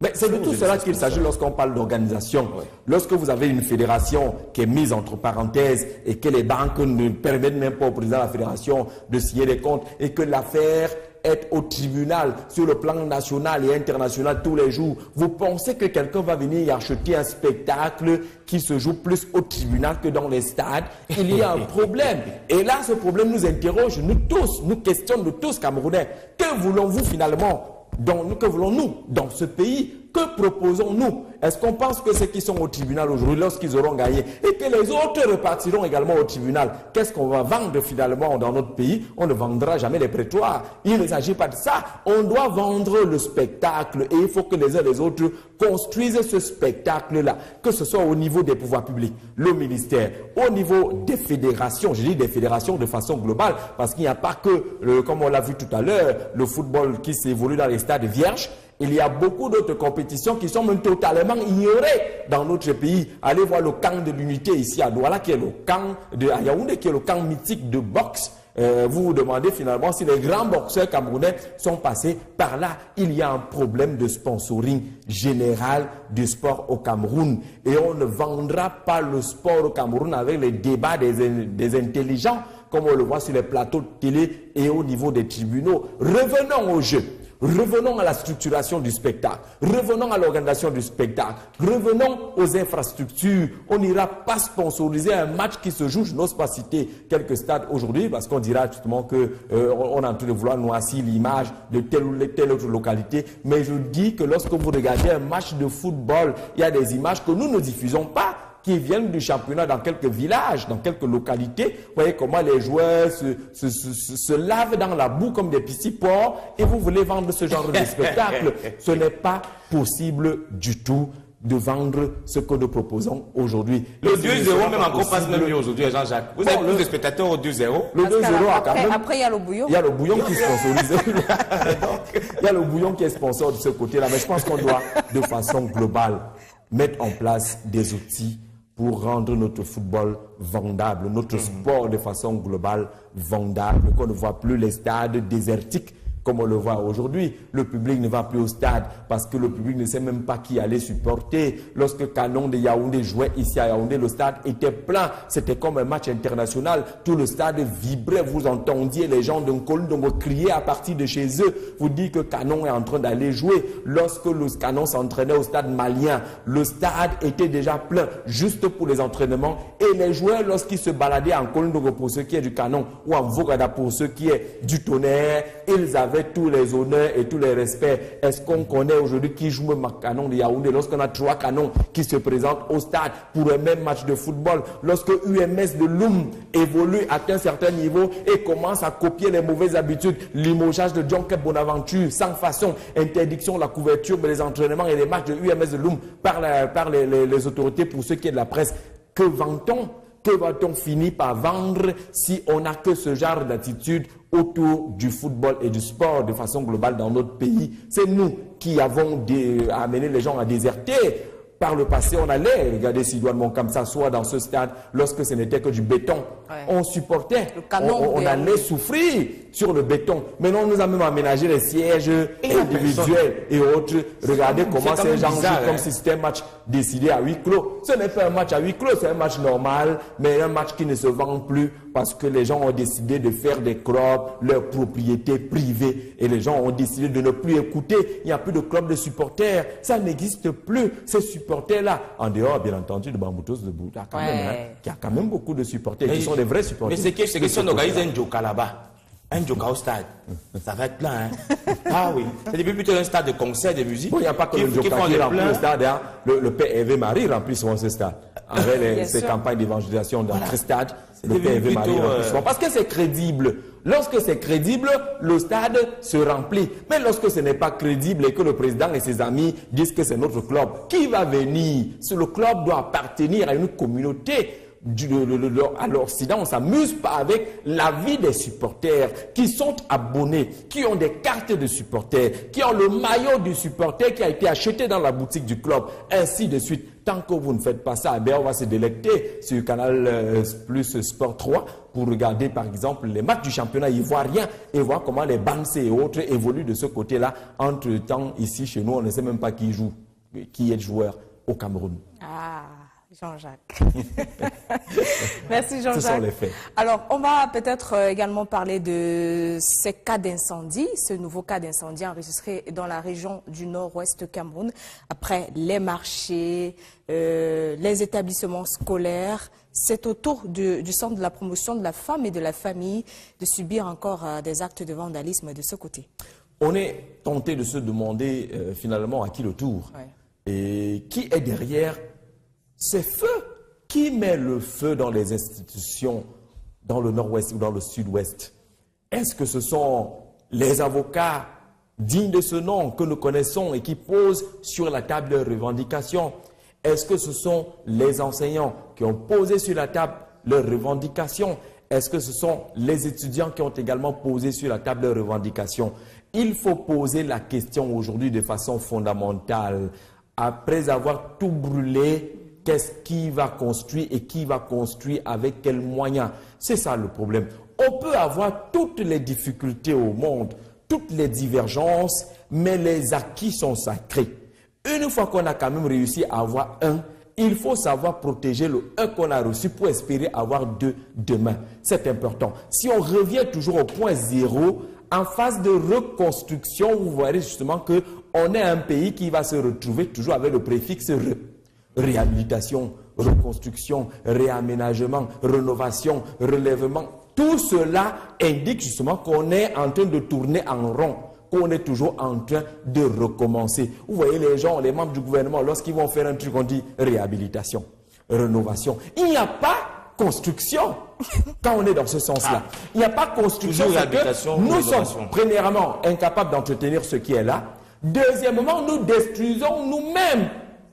Mais c'est de tout cela qu'il s'agit lorsqu'on parle d'organisation. Ouais. Lorsque vous avez une fédération qui est mise entre parenthèses et que les banques ne permettent même pas au président de la fédération de signer des comptes et que l'affaire est au tribunal sur le plan national et international tous les jours, vous pensez que quelqu'un va venir y acheter un spectacle qui se joue plus au tribunal que dans les stades? Il y a un problème. Et là, ce problème nous interroge, nous tous, nous questionne de tous Camerounais. Que voulons-vous finalement? Que voulons-nous dans ce pays? Que proposons-nous? Est-ce qu'on pense que ceux qui sont au tribunal aujourd'hui, lorsqu'ils auront gagné, et que les autres repartiront également au tribunal, qu'est-ce qu'on va vendre finalement dans notre pays? On ne vendra jamais les prétoires. Il ne s'agit pas de ça. On doit vendre le spectacle et il faut que les uns et les autres construisent ce spectacle-là, que ce soit au niveau des pouvoirs publics, le ministère, au niveau des fédérations, je dis des fédérations de façon globale, parce qu'il n'y a pas que, comme on l'a vu tout à l'heure, le football qui s'évolue dans les stades vierges. Il y a beaucoup d'autres compétitions qui sont même totalement ignorées dans notre pays. Allez voir le camp de l'unité ici à Douala, qui est le camp de Yaoundé, qui est le camp mythique de boxe. Vous vous demandez finalement si les grands boxeurs camerounais sont passés par là. Il y a un problème de sponsoring général du sport au Cameroun. Et on ne vendra pas le sport au Cameroun avec les débats des intelligents, comme on le voit sur les plateaux de télé et au niveau des tribunaux. Revenons au jeu. Revenons à la structuration du spectacle, revenons à l'organisation du spectacle, revenons aux infrastructures. On n'ira pas sponsoriser un match qui se joue, je n'ose pas citer quelques stades aujourd'hui, parce qu'on dira justement qu'on est en train de vouloir noircir l'image de telle ou telle autre localité. Mais je dis que lorsque vous regardez un match de football, il y a des images que nous ne diffusons pas, qui viennent du championnat dans quelques villages, dans quelques localités. Vous voyez comment les joueurs se lavent dans la boue comme des petits porcs et vous voulez vendre ce genre de spectacle. Ce n'est pas possible du tout. de vendre ce que nous proposons aujourd'hui. Le 2-0 même encore passe même mieux aujourd'hui, Jean-Jacques. Vous avez plus de spectateurs au 2-0. Le 2-0 a quand même... Après, il y a le bouillon. Il y a le bouillon qui sponsorise. Il y a le bouillon qui est sponsor de ce côté-là. Mais je pense qu'on doit, de façon globale, mettre en place des outils pour rendre notre football vendable, notre sport de façon globale vendable, qu'on ne voit plus les stades désertiques comme on le voit aujourd'hui. Le public ne va plus au stade parce que le public ne sait même pas qui allait supporter. Lorsque Canon de Yaoundé jouait ici à Yaoundé, le stade était plein. C'était comme un match international. Tout le stade vibrait. Vous entendiez les gens d'un Kolondongo crier à partir de chez eux. Vous dites que Canon est en train d'aller jouer. Lorsque le Canon s'entraînait au stade malien, le stade était déjà plein juste pour les entraînements. Et les joueurs, lorsqu'ils se baladaient en Kolondongo pour ce qui est du Canon ou en Vogada pour ce qui est du Tonnerre, ils avaient tous les honneurs et tous les respects. Est-ce qu'on connaît aujourd'hui qui joue même Canon de Yaoundé lorsqu'on a 3 canons qui se présentent au stade pour un même match de football? Lorsque UMS de Loum évolue à un certain niveau et commence à copier les mauvaises habitudes, limogeage de John Kep Bonaventure sans façon, interdiction de la couverture des entraînements et des matchs de UMS de Loum par les autorités pour ce qui est de la presse, que vend-on? Que va-t-on finir par vendre si on n'a que ce genre d'attitude autour du football et du sport de façon globale dans notre pays? C'est nous qui avons amené les gens à déserter. Par le passé, on allait regarder Sidoine Moncam s'asseoir dans ce stade lorsque ce n'était que du béton. Ouais. On supportait, on allait souffrir sur le béton. Maintenant, on nous a même aménagé les sièges individuels et autres. Regardez comment ces gens jouent comme si c'était un match décidé à huis clos. Ce n'est pas un match à huis clos, c'est un match normal, mais un match qui ne se vend plus parce que les gens ont décidé de faire des clubs, leur propriété privée, et les gens ont décidé de ne plus écouter. Il n'y a plus de club de supporters, ça n'existe plus. Ces supporters-là, en dehors, bien entendu, de Bamboutos, de Bouta, quand même, il y a quand même beaucoup de supporters qui sont des vrais supporters. Mais c'est que si on organise un Joka là-bas, un Joka au stade, ça va être plein, hein? Ah oui, c'est depuis plutôt un stade de concert, de musique. Bon, il n'y a pas que le Joka qui remplit le stade, hein? Le père Hervé Marie remplit souvent ce stade. Avec ces campagnes d'évangélisation dans le stade, le père Hervé Marie remplit souvent. Parce que c'est crédible. Lorsque c'est crédible, le stade se remplit. Mais lorsque ce n'est pas crédible et que le président et ses amis disent que c'est notre club, qui va venir? Le club doit appartenir à une communauté. À l'Occident, on ne s'amuse pas avec la vie des supporters qui sont abonnés, qui ont des cartes de supporters, qui ont le maillot du supporter qui a été acheté dans la boutique du club, ainsi de suite. Tant que vous ne faites pas ça, on va se délecter sur Canal Plus Sport 3 pour regarder par exemple les matchs du championnat ivoirien et voir comment les Bansé et autres évoluent de ce côté-là. Entre-temps, ici chez nous, on ne sait même pas qui joue, qui est joueur au Cameroun. Ah, Jean-Jacques. Merci Jean-Jacques. Ce sont les faits. Alors, on va peut-être également parler de ces cas d'incendie, ce nouveau cas d'incendie enregistré dans la région du nord-ouest Cameroun, après les marchés, les établissements scolaires. C'est au tour du centre de la promotion de la femme et de la famille de subir encore des actes de vandalisme de ce côté. On est tenté de se demander finalement à qui le tour, et qui est derrière ces feux. Qui met le feu dans les institutions dans le nord-ouest ou dans le sud-ouest? Est-ce que ce sont les avocats dignes de ce nom que nous connaissons et qui posent sur la table leurs revendications? Est-ce que ce sont les enseignants qui ont posé sur la table leurs revendications? Est-ce que ce sont les étudiants qui ont également posé sur la table leurs revendications? Il faut poser la question aujourd'hui de façon fondamentale. Après avoir tout brûlé, qu'est-ce qui va construire et qui va construire avec quels moyens? C'est ça le problème. On peut avoir toutes les difficultés au monde, toutes les divergences, mais les acquis sont sacrés. Une fois qu'on a quand même réussi à avoir un, il faut savoir protéger le un qu'on a reçu pour espérer avoir deux demain. C'est important. Si on revient toujours au point zéro, en phase de reconstruction, vous verrez justement qu'on est un pays qui va se retrouver toujours avec le préfixe re. Réhabilitation, reconstruction, réaménagement, rénovation, relèvement. Tout cela indique justement qu'on est en train de tourner en rond, qu'on est toujours en train de recommencer. Vous voyez les gens, les membres du gouvernement, lorsqu'ils vont faire un truc, on dit réhabilitation, rénovation. Il n'y a pas construction quand on est dans ce sens-là. Il n'y a pas construction, c'est que nous sommes premièrement incapables d'entretenir ce qui est là. Deuxièmement, nous détruisons nous-mêmes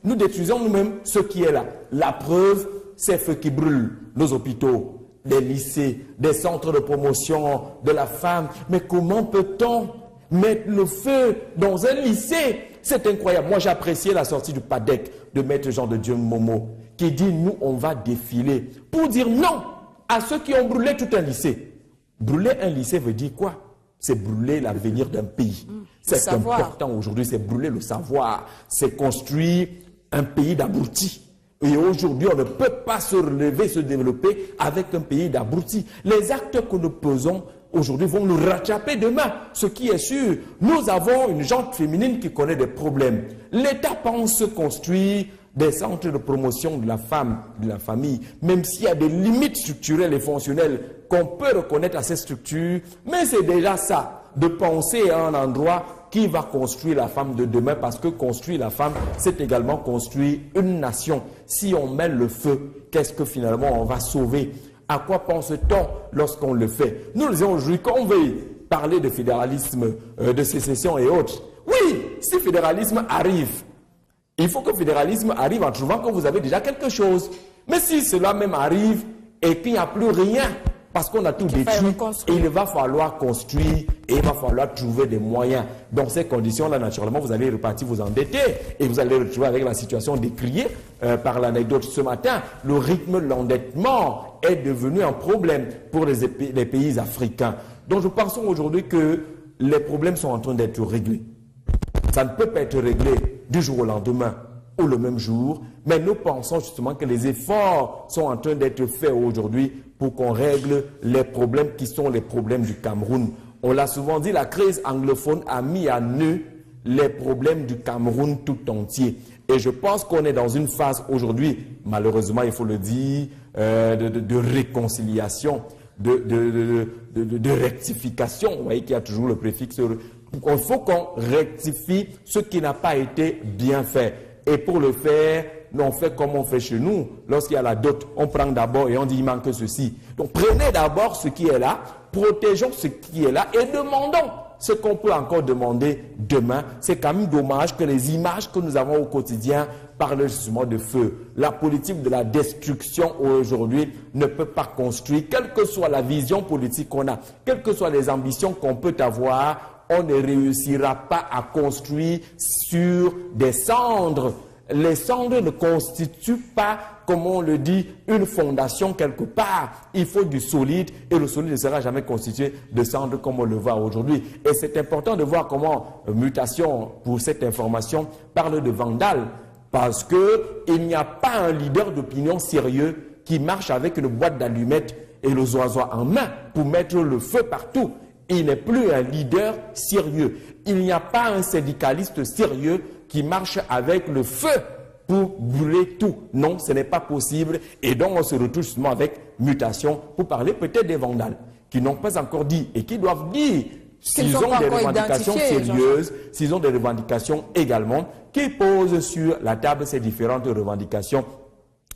nous détruisons nous-mêmes ce qui est là. La preuve, ces feux qui brûlent nos hôpitaux, des lycées, des centres de promotion de la femme. Mais comment peut-on mettre le feu dans un lycée? C'est incroyable. Moi, j'ai apprécié la sortie du PADEC de Maître Jean de Dieu Momo, qui dit, nous, on va défiler pour dire non à ceux qui ont brûlé tout un lycée. Brûler un lycée veut dire quoi? C'est brûler l'avenir d'un pays. C'est important aujourd'hui, c'est brûler le savoir. C'est construire un pays d'abrutis. Et aujourd'hui, on ne peut pas se relever, se développer avec un pays d'abrutis. Les actes que nous posons aujourd'hui vont nous rattraper demain. Ce qui est sûr, nous avons une gente féminine qui connaît des problèmes. L'État pense construire des centres de promotion de la femme, de la famille, même s'il y a des limites structurelles et fonctionnelles qu'on peut reconnaître à ces structures, mais c'est déjà ça, de penser à un endroit qui va construire la femme de demain, parce que construire la femme, c'est également construire une nation. Si on met le feu, qu'est-ce que finalement on va sauver? À quoi pense-t-on lorsqu'on le fait? Nous disons aujourd'hui qu'on veut parler de fédéralisme, de sécession et autres. Oui, si fédéralisme arrive, il faut que le fédéralisme arrive en trouvant que vous avez déjà quelque chose. Mais si cela même arrive et qu'il n'y a plus rien, parce qu'on a tout détruit, il va falloir construire et il va falloir trouver des moyens. Dans ces conditions-là, naturellement, vous allez repartir vous endetter et vous allez retrouver avec la situation décriée par l'anecdote ce matin. Le rythme de l'endettement est devenu un problème pour les pays africains. Donc, je pense aujourd'hui que les problèmes sont en train d'être réglés. Ça ne peut pas être réglé du jour au lendemain ou le même jour, mais nous pensons justement que les efforts sont en train d'être faits aujourd'hui pour qu'on règle les problèmes qui sont les problèmes du Cameroun. On l'a souvent dit, la crise anglophone a mis à nu les problèmes du Cameroun tout entier. Et je pense qu'on est dans une phase aujourd'hui, malheureusement il faut le dire, de réconciliation, de rectification. Vous voyez qu'il y a toujours le préfixe. Il faut qu'on rectifie ce qui n'a pas été bien fait. Et pour le faire, on fait comme on fait chez nous. Lorsqu'il y a la dot, on prend d'abord et on dit il manque ceci. Donc prenez d'abord ce qui est là, protégeons ce qui est là et demandons ce qu'on peut encore demander demain. C'est quand même dommage que les images que nous avons au quotidien parlent justement de feu. La politique de la destruction aujourd'hui ne peut pas construire, quelle que soit la vision politique qu'on a, quelles que soient les ambitions qu'on peut avoir, on ne réussira pas à construire sur des cendres. Les cendres ne constituent pas, comme on le dit, une fondation quelque part. Il faut du solide et le solide ne sera jamais constitué de cendres comme on le voit aujourd'hui. Et c'est important de voir comment Mutation, pour cette information, parle de vandales. Parce qu'il n'y a pas un leader d'opinion sérieux qui marche avec une boîte d'allumettes et le zoisois en main pour mettre le feu partout. Il n'est plus un leader sérieux. Il n'y a pas un syndicaliste sérieux qui marche avec le feu pour brûler tout. Non, ce n'est pas possible. Et donc, on se retrouve justement avec Mutation pour parler peut-être des vandales qui n'ont pas encore dit et qui doivent dire s'ils ont des revendications sérieuses, s'ils ont des revendications également, qui posent sur la table ces différentes revendications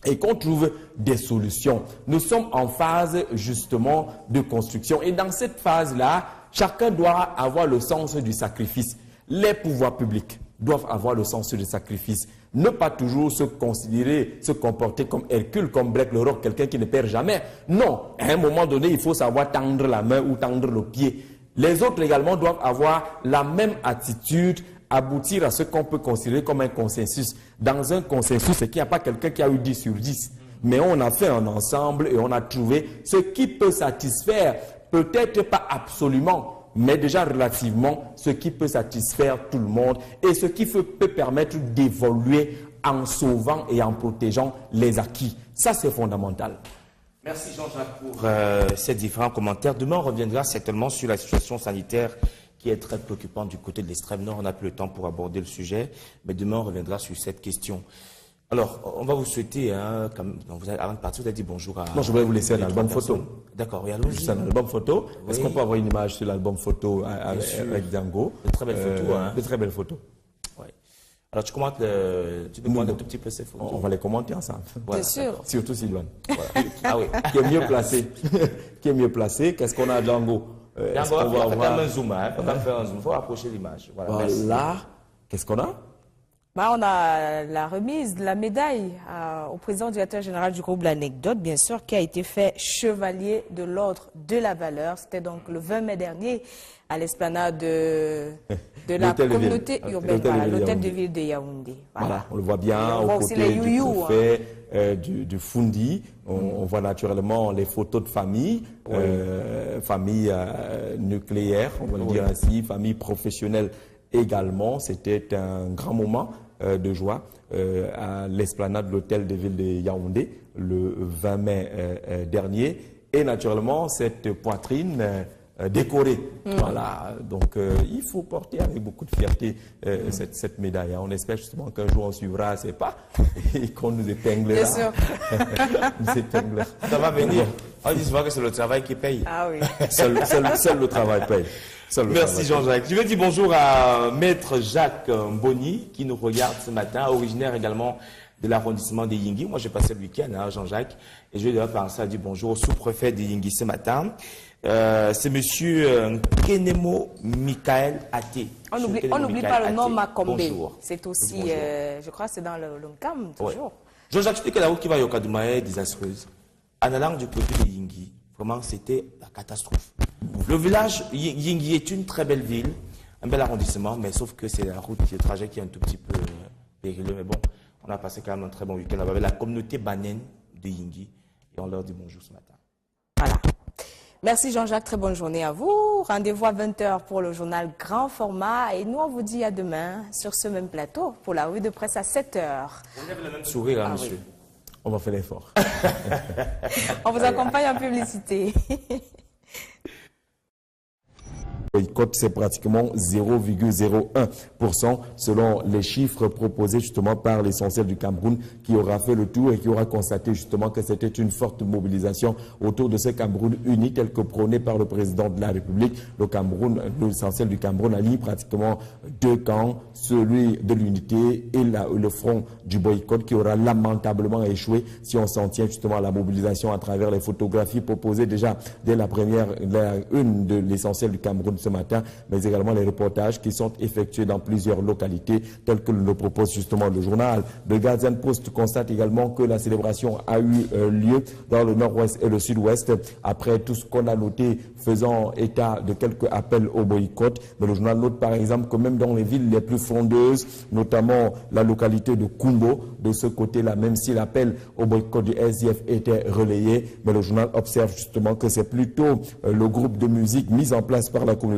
et qu'on trouve des solutions. Nous sommes en phase justement de construction et dans cette phase-là, chacun doit avoir le sens du sacrifice. Les pouvoirs publics doivent avoir le sens du sacrifice. Ne pas toujours se considérer, se comporter comme Hercule, comme Black le Roc, quelqu'un qui ne perd jamais. Non, à un moment donné, il faut savoir tendre la main ou tendre le pied. Les autres également doivent avoir la même attitude, aboutir à ce qu'on peut considérer comme un consensus. Dans un consensus, c'est qu'il n'y a pas quelqu'un qui a eu 10 sur 10. Mais on a fait un ensemble et on a trouvé ce qui peut satisfaire, peut-être pas absolument, mais déjà relativement, ce qui peut satisfaire tout le monde et ce qui peut permettre d'évoluer en sauvant et en protégeant les acquis. Ça, c'est fondamental. Merci Jean-Jacques pour ces différents commentaires. Demain, on reviendra certainement sur la situation sanitaire qui est très préoccupante du côté de l'extrême nord. On n'a plus le temps pour aborder le sujet, mais demain, on reviendra sur cette question. Alors, on va vous souhaiter, avant de partir, vous avez dit bonjour à... Non, je voulais vous laisser un album photo. D'accord, oui, allons-y. C'est un album photo. Oui. Est-ce qu'on peut avoir une image sur l'album photo avec Django? De très belles photos, hein. De très belles photos. Oui. Alors, tu commentes un tout petit peu ces photos. On va les commenter ensemble. Voilà, c'est sûr. Surtout Sylvain. Voilà. Ah oui. Qui est mieux placé. Qui est mieux placé. Qu'est-ce qu'on a à Django? Django, il faut faire un zoom. Il faut faire un zoom. Il faut approcher l'image. Voilà. Qu'est-ce qu'on a? Bah, on a la remise de la médaille au président directeur général du groupe L'Anecdote, bien sûr, qui a été fait chevalier de l'ordre de la valeur. C'était donc le 20 mai dernier à l'esplanade de la communauté urbaine, l'hôtel de ville de Yaoundé. Voilà, on le voit bien au côté du préfet du Fundi. On voit naturellement les photos de famille, famille nucléaire, on va le dire ainsi, famille professionnelle également. C'était un grand moment de joie à l'esplanade de l'hôtel de ville de Yaoundé le 20 mai dernier. Et naturellement, cette poitrine décorée. Voilà, donc il faut porter avec beaucoup de fierté cette médaille. On espère justement qu'un jour on suivra ses pas et qu'on nous épinglera. Bien sûr. Nous épinglera. Ça va venir. On dit souvent que c'est le travail qui paye. Ah oui. Seul le travail paye. Merci Jean-Jacques. Je vais dire bonjour à Maître Jacques Mboni qui nous regarde ce matin, originaire également de l'arrondissement de Yingui. Moi, j'ai passé le week-end, Jean-Jacques, et je vais d'ailleurs penser à dire bonjour au sous-préfet de Yingui ce matin. C'est monsieur Kenemo Michael Até. On n'oublie pas le nom Makombe. C'est aussi, bonjour. je crois, c'est dans le Nkam, toujours. Ouais. Jean-Jacques, je dis que la route qui va à Yokadoumae est désastreuse. En allant du côté de Yingui, vraiment, c'était la catastrophe. Le village Yingui est une très belle ville, un bel arrondissement, mais sauf que c'est la route, le trajet qui est un tout petit peu périlleux. Mais bon, on a passé quand même un très bon week-end avec la communauté banane de Yingui et on leur dit bonjour ce matin. Voilà. Merci Jean-Jacques, très bonne journée à vous. Rendez-vous à 20h pour le journal Grand Format et nous on vous dit à demain sur ce même plateau pour la revue de presse à 7h. On lève le même sourire, monsieur. Oui. On va faire l'effort. On vous accompagne en publicité. Boycott, c'est pratiquement 0,01% selon les chiffres proposés justement par l'essentiel du Cameroun qui aura fait le tour et qui aura constaté justement que c'était une forte mobilisation autour de ce Cameroun uni tel que prôné par le président de la République. Le Cameroun, l'essentiel du Cameroun allie pratiquement deux camps, celui de l'unité et le front du boycott qui aura lamentablement échoué si on s'en tient justement à la mobilisation à travers les photographies proposées déjà dès la une de l'essentiel du Cameroun ce matin, mais également les reportages qui sont effectués dans plusieurs localités, tels que le propose justement le journal. Le Guardian Post constate également que la célébration a eu lieu dans le nord-ouest et le sud-ouest, après tout ce qu'on a noté faisant état de quelques appels au boycott. Mais le journal note par exemple que même dans les villes les plus frondeuses, notamment la localité de Kumbo, de ce côté-là, même si l'appel au boycott du SDF était relayé, mais le journal observe justement que c'est plutôt le groupe de musique mis en place par la commune,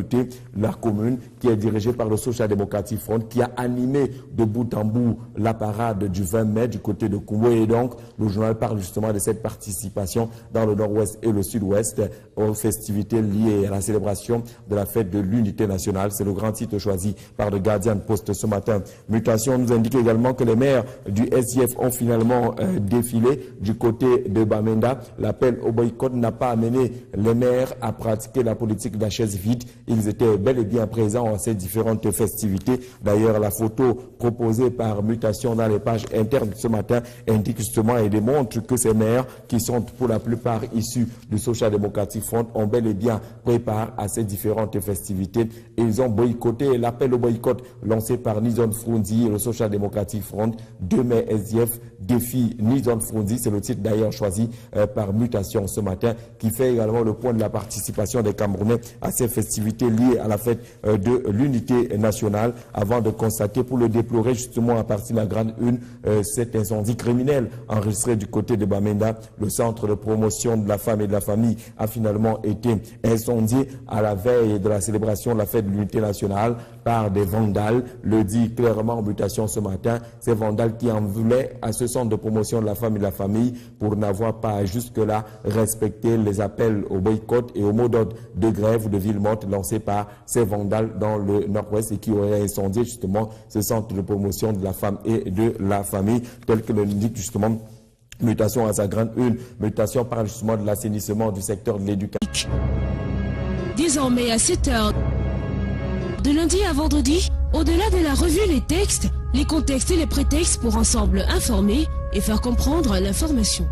qui est dirigée par le Social Democratic Front, qui a animé de bout en bout la parade du 20 mai du côté de Kumbo. Et donc, le journal parle justement de cette participation dans le nord-ouest et le sud-ouest aux festivités liées à la célébration de la fête de l'unité nationale. C'est le grand titre choisi par le Guardian Post ce matin. Mutation nous indique également que les maires du SDF ont finalement défilé du côté de Bamenda. L'appel au boycott n'a pas amené les maires à pratiquer la politique de la chaise vide. Ils étaient bel et bien présents à ces différentes festivités. D'ailleurs, la photo proposée par Mutation dans les pages internes ce matin indique justement et démontre que ces maires, qui sont pour la plupart issus du Social Democratic Front, ont bel et bien préparé à ces différentes festivités. Et ils ont boycotté l'appel au boycott lancé par Nizon Frundi et le Social Democratic Front. 2 mai SDF défie Nizon Frundi. C'est le titre d'ailleurs choisi par Mutation ce matin, qui fait également le point de la participation des Camerounais à ces festivités liées à la fête de l'unité nationale, avant de constater, pour le déplorer justement à partir de la grande une, cet incendie criminel enregistré du côté de Bamenda. Le centre de promotion de la femme et de la famille a finalement été incendié à la veille de la célébration de la fête de l'unité nationale par des vandales. Le dit clairement en Mutation ce matin, ces vandales qui en voulaient à ce centre de promotion de la femme et de la famille pour n'avoir pas jusque-là respecté les appels au boycott et au mot d'ordre de grève ou de ville morte lancé par ces vandales dans le nord-ouest et qui auraient incendié justement ce centre de promotion de la femme et de la famille, tel que le indique justement Mutation à sa grande une. Mutation parle justement de l'assainissement du secteur de l'éducation. Désormais à 7h, de lundi à vendredi, au-delà de la revue Les Textes, les contextes et les prétextes pour ensemble informer et faire comprendre l'information.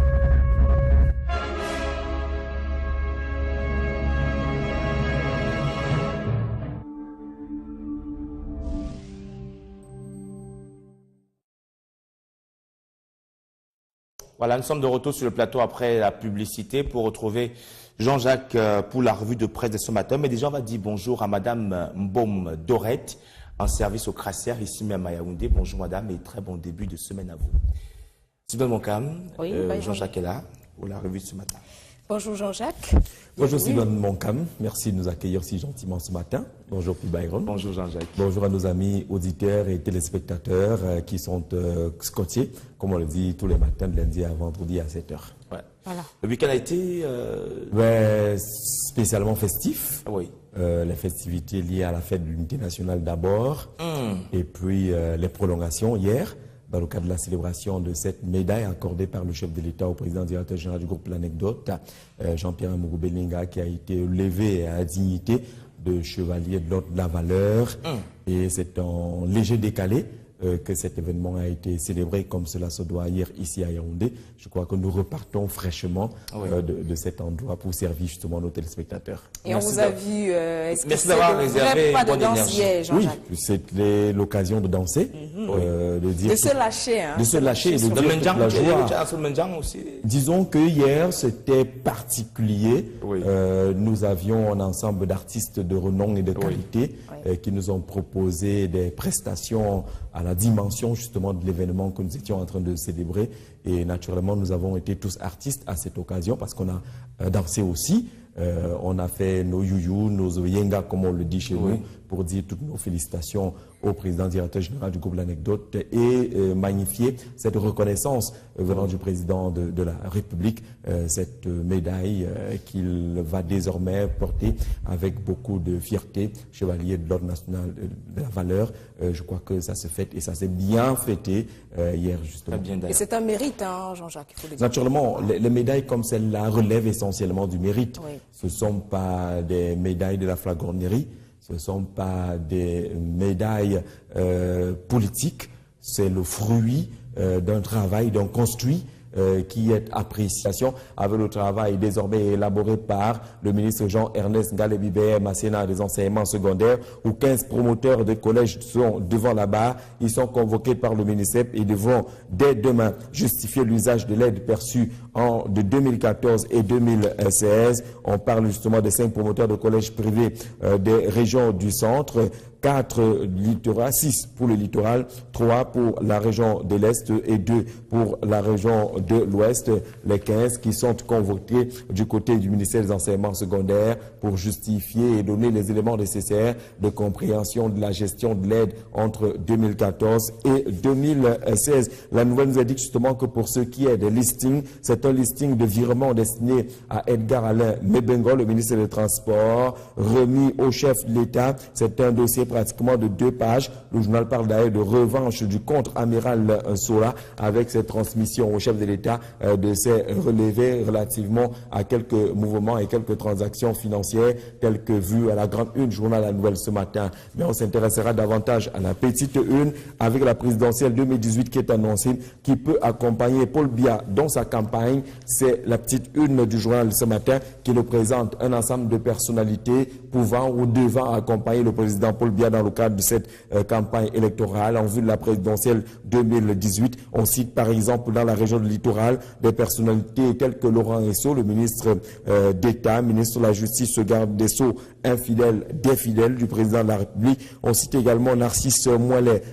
Voilà, nous sommes de retour sur le plateau après la publicité pour retrouver Jean-Jacques pour la revue de presse de ce matin. Mais déjà, on va dire bonjour à Madame Mbom Dorette, en service au Crasser, ici même à Yaoundé. Bonjour Madame et très bon début de semaine à vous. Sylvain Moncam, oui, Jean-Jacques est là pour la revue de ce matin. Bonjour Jean-Jacques. Bonjour Sylvain Moncam, merci de nous accueillir si gentiment ce matin. Bonjour Byron. Bonjour Jean-Jacques. Bonjour à nos amis auditeurs et téléspectateurs qui sont scottiers, comme on le dit tous les matins de lundi à vendredi à 7h. Ouais. Voilà. Le week-end a été spécialement festif. Oui. Les festivités liées à la fête de l'unité nationale d'abord, et puis les prolongations hier, dans le cadre de la célébration de cette médaille accordée par le chef de l'État au président directeur général du groupe L'Anecdote, Jean-Pierre Mougou-Belinga, qui a été élevé à la dignité de chevalier de l'ordre de la valeur. Et c'est en léger décalé que cet événement a été célébré comme cela se doit hier ici à Yaoundé. Je crois que nous repartons fraîchement de cet endroit pour servir justement nos téléspectateurs. Et on vous a vu merci d'avoir réservé pas de bonne danse énergie. hier, Jean-Jacques. Oui, c'était l'occasion de danser, de dire de se lâcher. Hein, de se lâcher et de Le dire toute la joie. Menjang aussi. Disons que hier, c'était particulier. Oui. Nous avions un ensemble d'artistes de renom et de qualité qui nous ont proposé des prestations à la dimension justement de l'événement que nous étions en train de célébrer. Et naturellement, nous avons été tous artistes à cette occasion parce qu'on a dansé aussi. On a fait nos youyou, nos yenga, comme on le dit chez nous, pour dire toutes nos félicitations au président directeur général du groupe L'Anecdote et magnifier cette reconnaissance venant du président de la République, cette médaille qu'il va désormais porter avec beaucoup de fierté, chevalier de l'ordre national de la valeur. Je crois que ça se fête et ça s'est bien fêté hier justement. Et c'est un mérite, hein, Jean-Jacques, il faut le dire. Naturellement, les médailles comme celle-là relèvent essentiellement du mérite. Ce ne sont pas des médailles de la flagornerie, ce ne sont pas des médailles politiques, c'est le fruit d'un travail, d'un construit qui est appréciation avec le travail désormais élaboré par le ministre Jean-Ernest Ngalé-Bibert, Masséna des enseignements secondaires, où 15 promoteurs de collèges sont devant la barre. Ils sont convoqués par le MINICEP et devront dès demain justifier l'usage de l'aide perçue de 2014 et 2016. On parle justement des 5 promoteurs de collèges privés des régions du centre, 4 littoraux, 6 pour le littoral, 3 pour la région de l'Est et 2 pour la région de l'Ouest. Les 15 qui sont convoqués du côté du ministère des enseignements secondaires pour justifier et donner les éléments nécessaires de compréhension de la gestion de l'aide entre 2014 et 2016. La nouvelle nous indique justement que pour ce qui est des listings, c'est un listing de virement destiné à Edgar Alain Mebengo, le ministre des Transports, remis au chef de l'État. C'est un dossier pratiquement de 2 pages. Le journal parle d'ailleurs de revanche du contre-amiral Sola avec ses transmissions au chef de l'État de ses relevés relativement à quelques mouvements et quelques transactions financières telles que vues à la grande une journal La Nouvelle ce matin. Mais on s'intéressera davantage à la petite une avec la présidentielle 2018 qui est annoncée, qui peut accompagner Paul Biya dans sa campagne. C'est la petite une du journal ce matin qui nous présente un ensemble de personnalités pouvant ou devant accompagner le président Paul Biya dans le cadre de cette campagne électorale en vue de la présidentielle 2018. On cite par exemple dans la région du littoral des personnalités telles que Laurent Esso, le ministre d'État, ministre de la Justice, garde des Sceaux, infidèle des fidèles du président de la République. On cite également Narcisse Moilet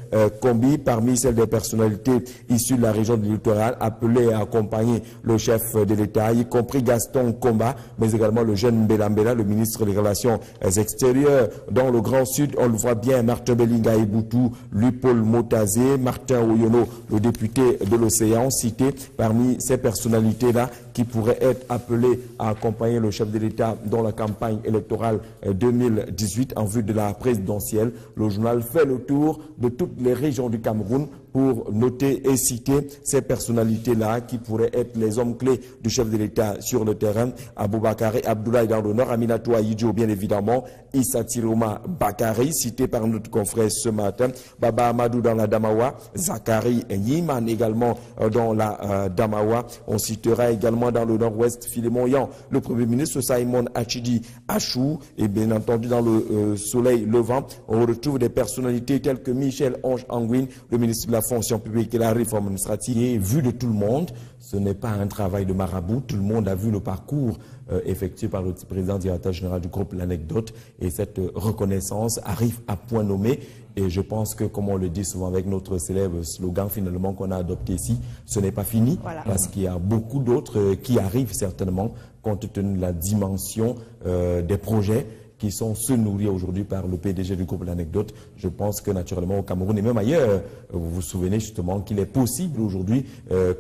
Combi parmi celles des personnalités issues de la région du littoral appelées à accompagner le chef de l'État, y compris Gaston Komba, mais également le jeune Mbela, le ministre des Relations extérieures. Dans le Grand Sud, on le voit bien, Martin Belinga Eboutou, Louis-Paul Motazé, Martin Oyono, le député de l'Océan, cité parmi ces personnalités-là qui pourraient être appelées à accompagner le chef de l'État dans la campagne électorale 2018 en vue de la présidentielle. Le journal fait le tour de toutes les régions du Cameroun pour noter et citer ces personnalités-là qui pourraient être les hommes clés du chef de l'État sur le terrain. Aboubakari Abdoulaye dans le nord, Aminatou Aïdjo bien évidemment, Issa Tiroma Bakari, cité par notre confrère ce matin, Baba Amadou dans la Damawa, Zakari Yiman également dans la Damawa. On citera également dans le nord-ouest Philémon Yan, le Premier ministre Simon Achidi Achou, et bien entendu dans le soleil levant, on retrouve des personnalités telles que Michel Ange Anguine, le ministre de la fonction publique et la réforme administrative, et vu de tout le monde. Ce n'est pas un travail de marabout. Tout le monde a vu le parcours effectué par le président directeur général du groupe L'Anecdote. Et cette reconnaissance arrive à point nommé. Et je pense que, comme on le dit souvent avec notre célèbre slogan finalement qu'on a adopté ici, ce n'est pas fini. Voilà. Parce qu'il y a beaucoup d'autres qui arrivent certainement compte tenu de la dimension des projets qui sont ceux nourris aujourd'hui par le PDG du groupe L'Anecdote. Je pense que naturellement au Cameroun et même ailleurs, vous vous souvenez justement qu'il est possible aujourd'hui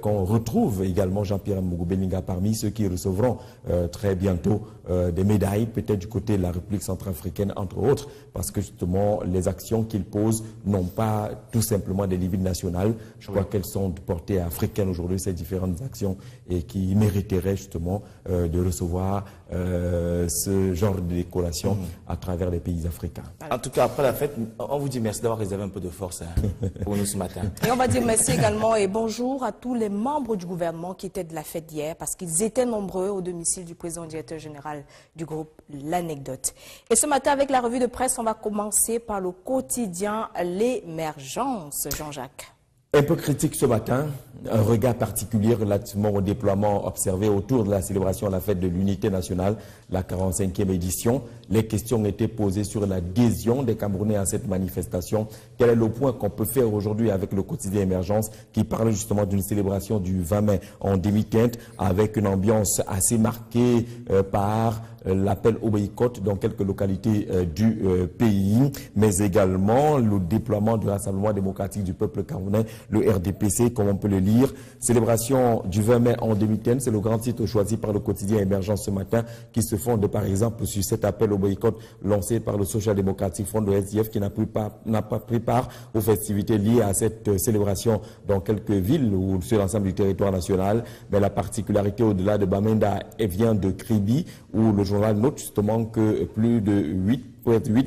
qu'on retrouve également Jean-Pierre Mbougo-Belinga parmi ceux qui recevront très bientôt des médailles, peut-être du côté de la République centrafricaine entre autres, parce que justement les actions qu'il pose n'ont pas tout simplement des limites nationales. Je crois qu'elles sont de portée africaine aujourd'hui, ces différentes actions, et qui mériteraient justement de recevoir ce genre de décoration à travers les pays africains. En tout cas, après la fête, on vous dit merci d'avoir réservé un peu de force pour nous ce matin. Et on va dire merci également et bonjour à tous les membres du gouvernement qui étaient de la fête d'hier, parce qu'ils étaient nombreux au domicile du président directeur général du groupe L'Anecdote. Et ce matin, avec la revue de presse, on va commencer par le quotidien L'Émergence, Jean-Jacques. Un peu critique ce matin, un regard particulier relativement au déploiement observé autour de la célébration de la fête de l'unité nationale, la 45e édition. Les questions ont été posées sur l'adhésion des Camerounais à cette manifestation. Quel est le point qu'on peut faire aujourd'hui avec le quotidien Émergence qui parle justement d'une célébration du 20 mai en demi-teinte avec une ambiance assez marquée par l'appel au boycott dans quelques localités du pays, mais également le déploiement du Rassemblement démocratique du peuple camerounais, le RDPC, comme on peut le lire. Célébration du 20 mai en demi-teinte, c'est le grand titre choisi par le quotidien Émergence ce matin, qui se fonde par exemple sur cet appel au boycott lancé par le Social Democratic Front, le SDF, qui n'a pas pris part aux festivités liées à cette célébration dans quelques villes ou sur l'ensemble du territoire national. Mais la particularité au-delà de Bamenda vient de Kribi, où le journal note justement que plus de 8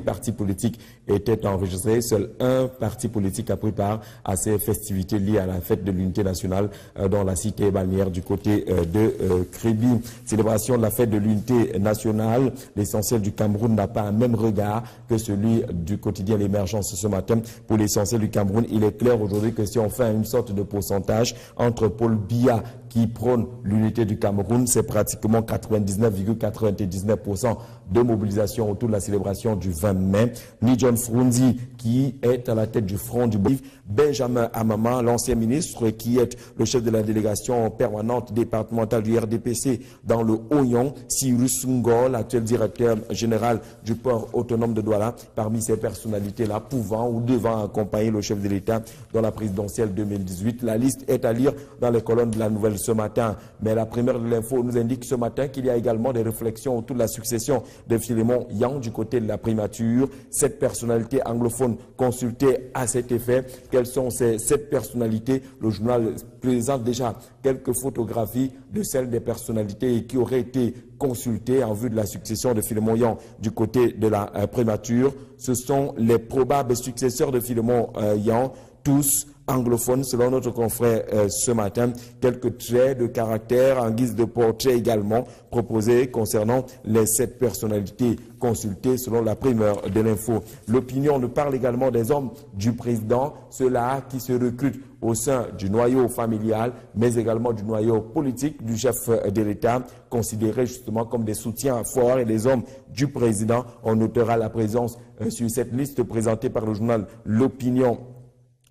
partis politiques étaient enregistrés. Seul un parti politique a pris part à ces festivités liées à la fête de l'unité nationale dans la cité balnéaire du côté de Kribi. Célébration de la fête de l'unité nationale. L'essentiel du Cameroun n'a pas un même regard que celui du quotidien L'Émergence ce matin. Pour l'essentiel du Cameroun, il est clair aujourd'hui que si on fait une sorte de pourcentage entre Paul Biya qui prône l'unité du Cameroun, c'est pratiquement 99,99% de mobilisation autour de la célébration du 20 mai. Ni John Frunzi, qui est à la tête du Front du Bolivie, Benjamin Amama, l'ancien ministre, qui est le chef de la délégation permanente départementale du RDPC dans le Oyon, Cyrus Ngol, actuel directeur général du port autonome de Douala, parmi ces personnalités-là pouvant ou devant accompagner le chef de l'État dans la présidentielle 2018. La liste est à lire dans les colonnes de La Nouvelle ce matin. Mais la première de l'info nous indique ce matin qu'il y a également des réflexions autour de la succession de Philémon Yang du côté de la primature. 7 personnalités anglophones consultées à cet effet. Quelles sont ces 7 personnalités? Le journal présente déjà quelques photographies de celles des personnalités qui auraient été consultées en vue de la succession de Philémon Yang du côté de la primature. Ce sont les probables successeurs de Philémon Yang, tous anglophones selon notre confrère ce matin. Quelques traits de caractère en guise de portrait également proposés concernant les 7 personnalités consultées selon la primeur de l'info. L'opinion nous parle également des hommes du président, ceux-là qui se recrutent au sein du noyau familial, mais également du noyau politique du chef de l'État, considérés justement comme des soutiens forts et des hommes du président. On notera la présence sur cette liste présentée par le journal L'Opinion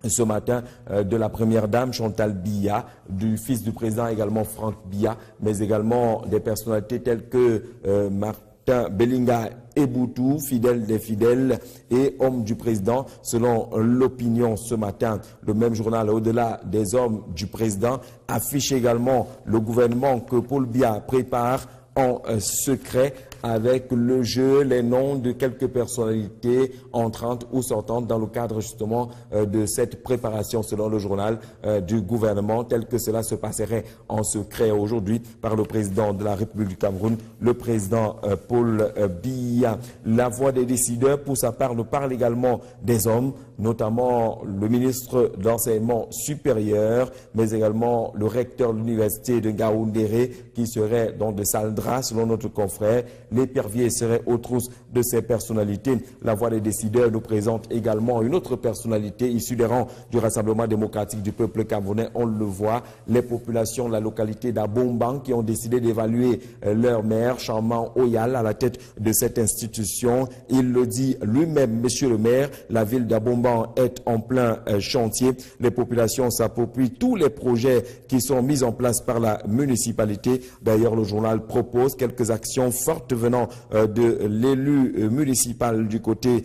ce matin de la première dame Chantal Biya, du fils du président également Franck Biya, mais également des personnalités telles que Martin Belinga Eboutou, fidèle des fidèles et homme du président, selon L'Opinion ce matin. Le même journal, au-delà des hommes du président, affiche également le gouvernement que Paul Biya prépare en secret, avec le jeu, les noms de quelques personnalités entrantes ou sortantes dans le cadre justement de cette préparation selon le journal du gouvernement, tel que cela se passerait en secret aujourd'hui par le président de la République du Cameroun, le président Paul Biya. La voix des décideurs, pour sa part, nous parle également des hommes, notamment le ministre de l'Enseignement supérieur, mais également le recteur de l'université de Ngaoundéré, qui serait dans de sales draps selon notre confrère. l'épervier serait aux trousses de ces personnalités. La voix des décideurs nous présente également une autre personnalité issue des rangs du Rassemblement démocratique du peuple camerounais. On le voit, les populations de la localité d'Abomban qui ont décidé d'évaluer leur maire, Charmant Oyal, à la tête de cette institution. Il le dit lui-même, monsieur le maire, la ville d'Abomban est en plein chantier. Les populations s'approprient tous les projets qui sont mis en place par la municipalité. D'ailleurs, le journal propose quelques actions fortes venant de l'élu municipal du côté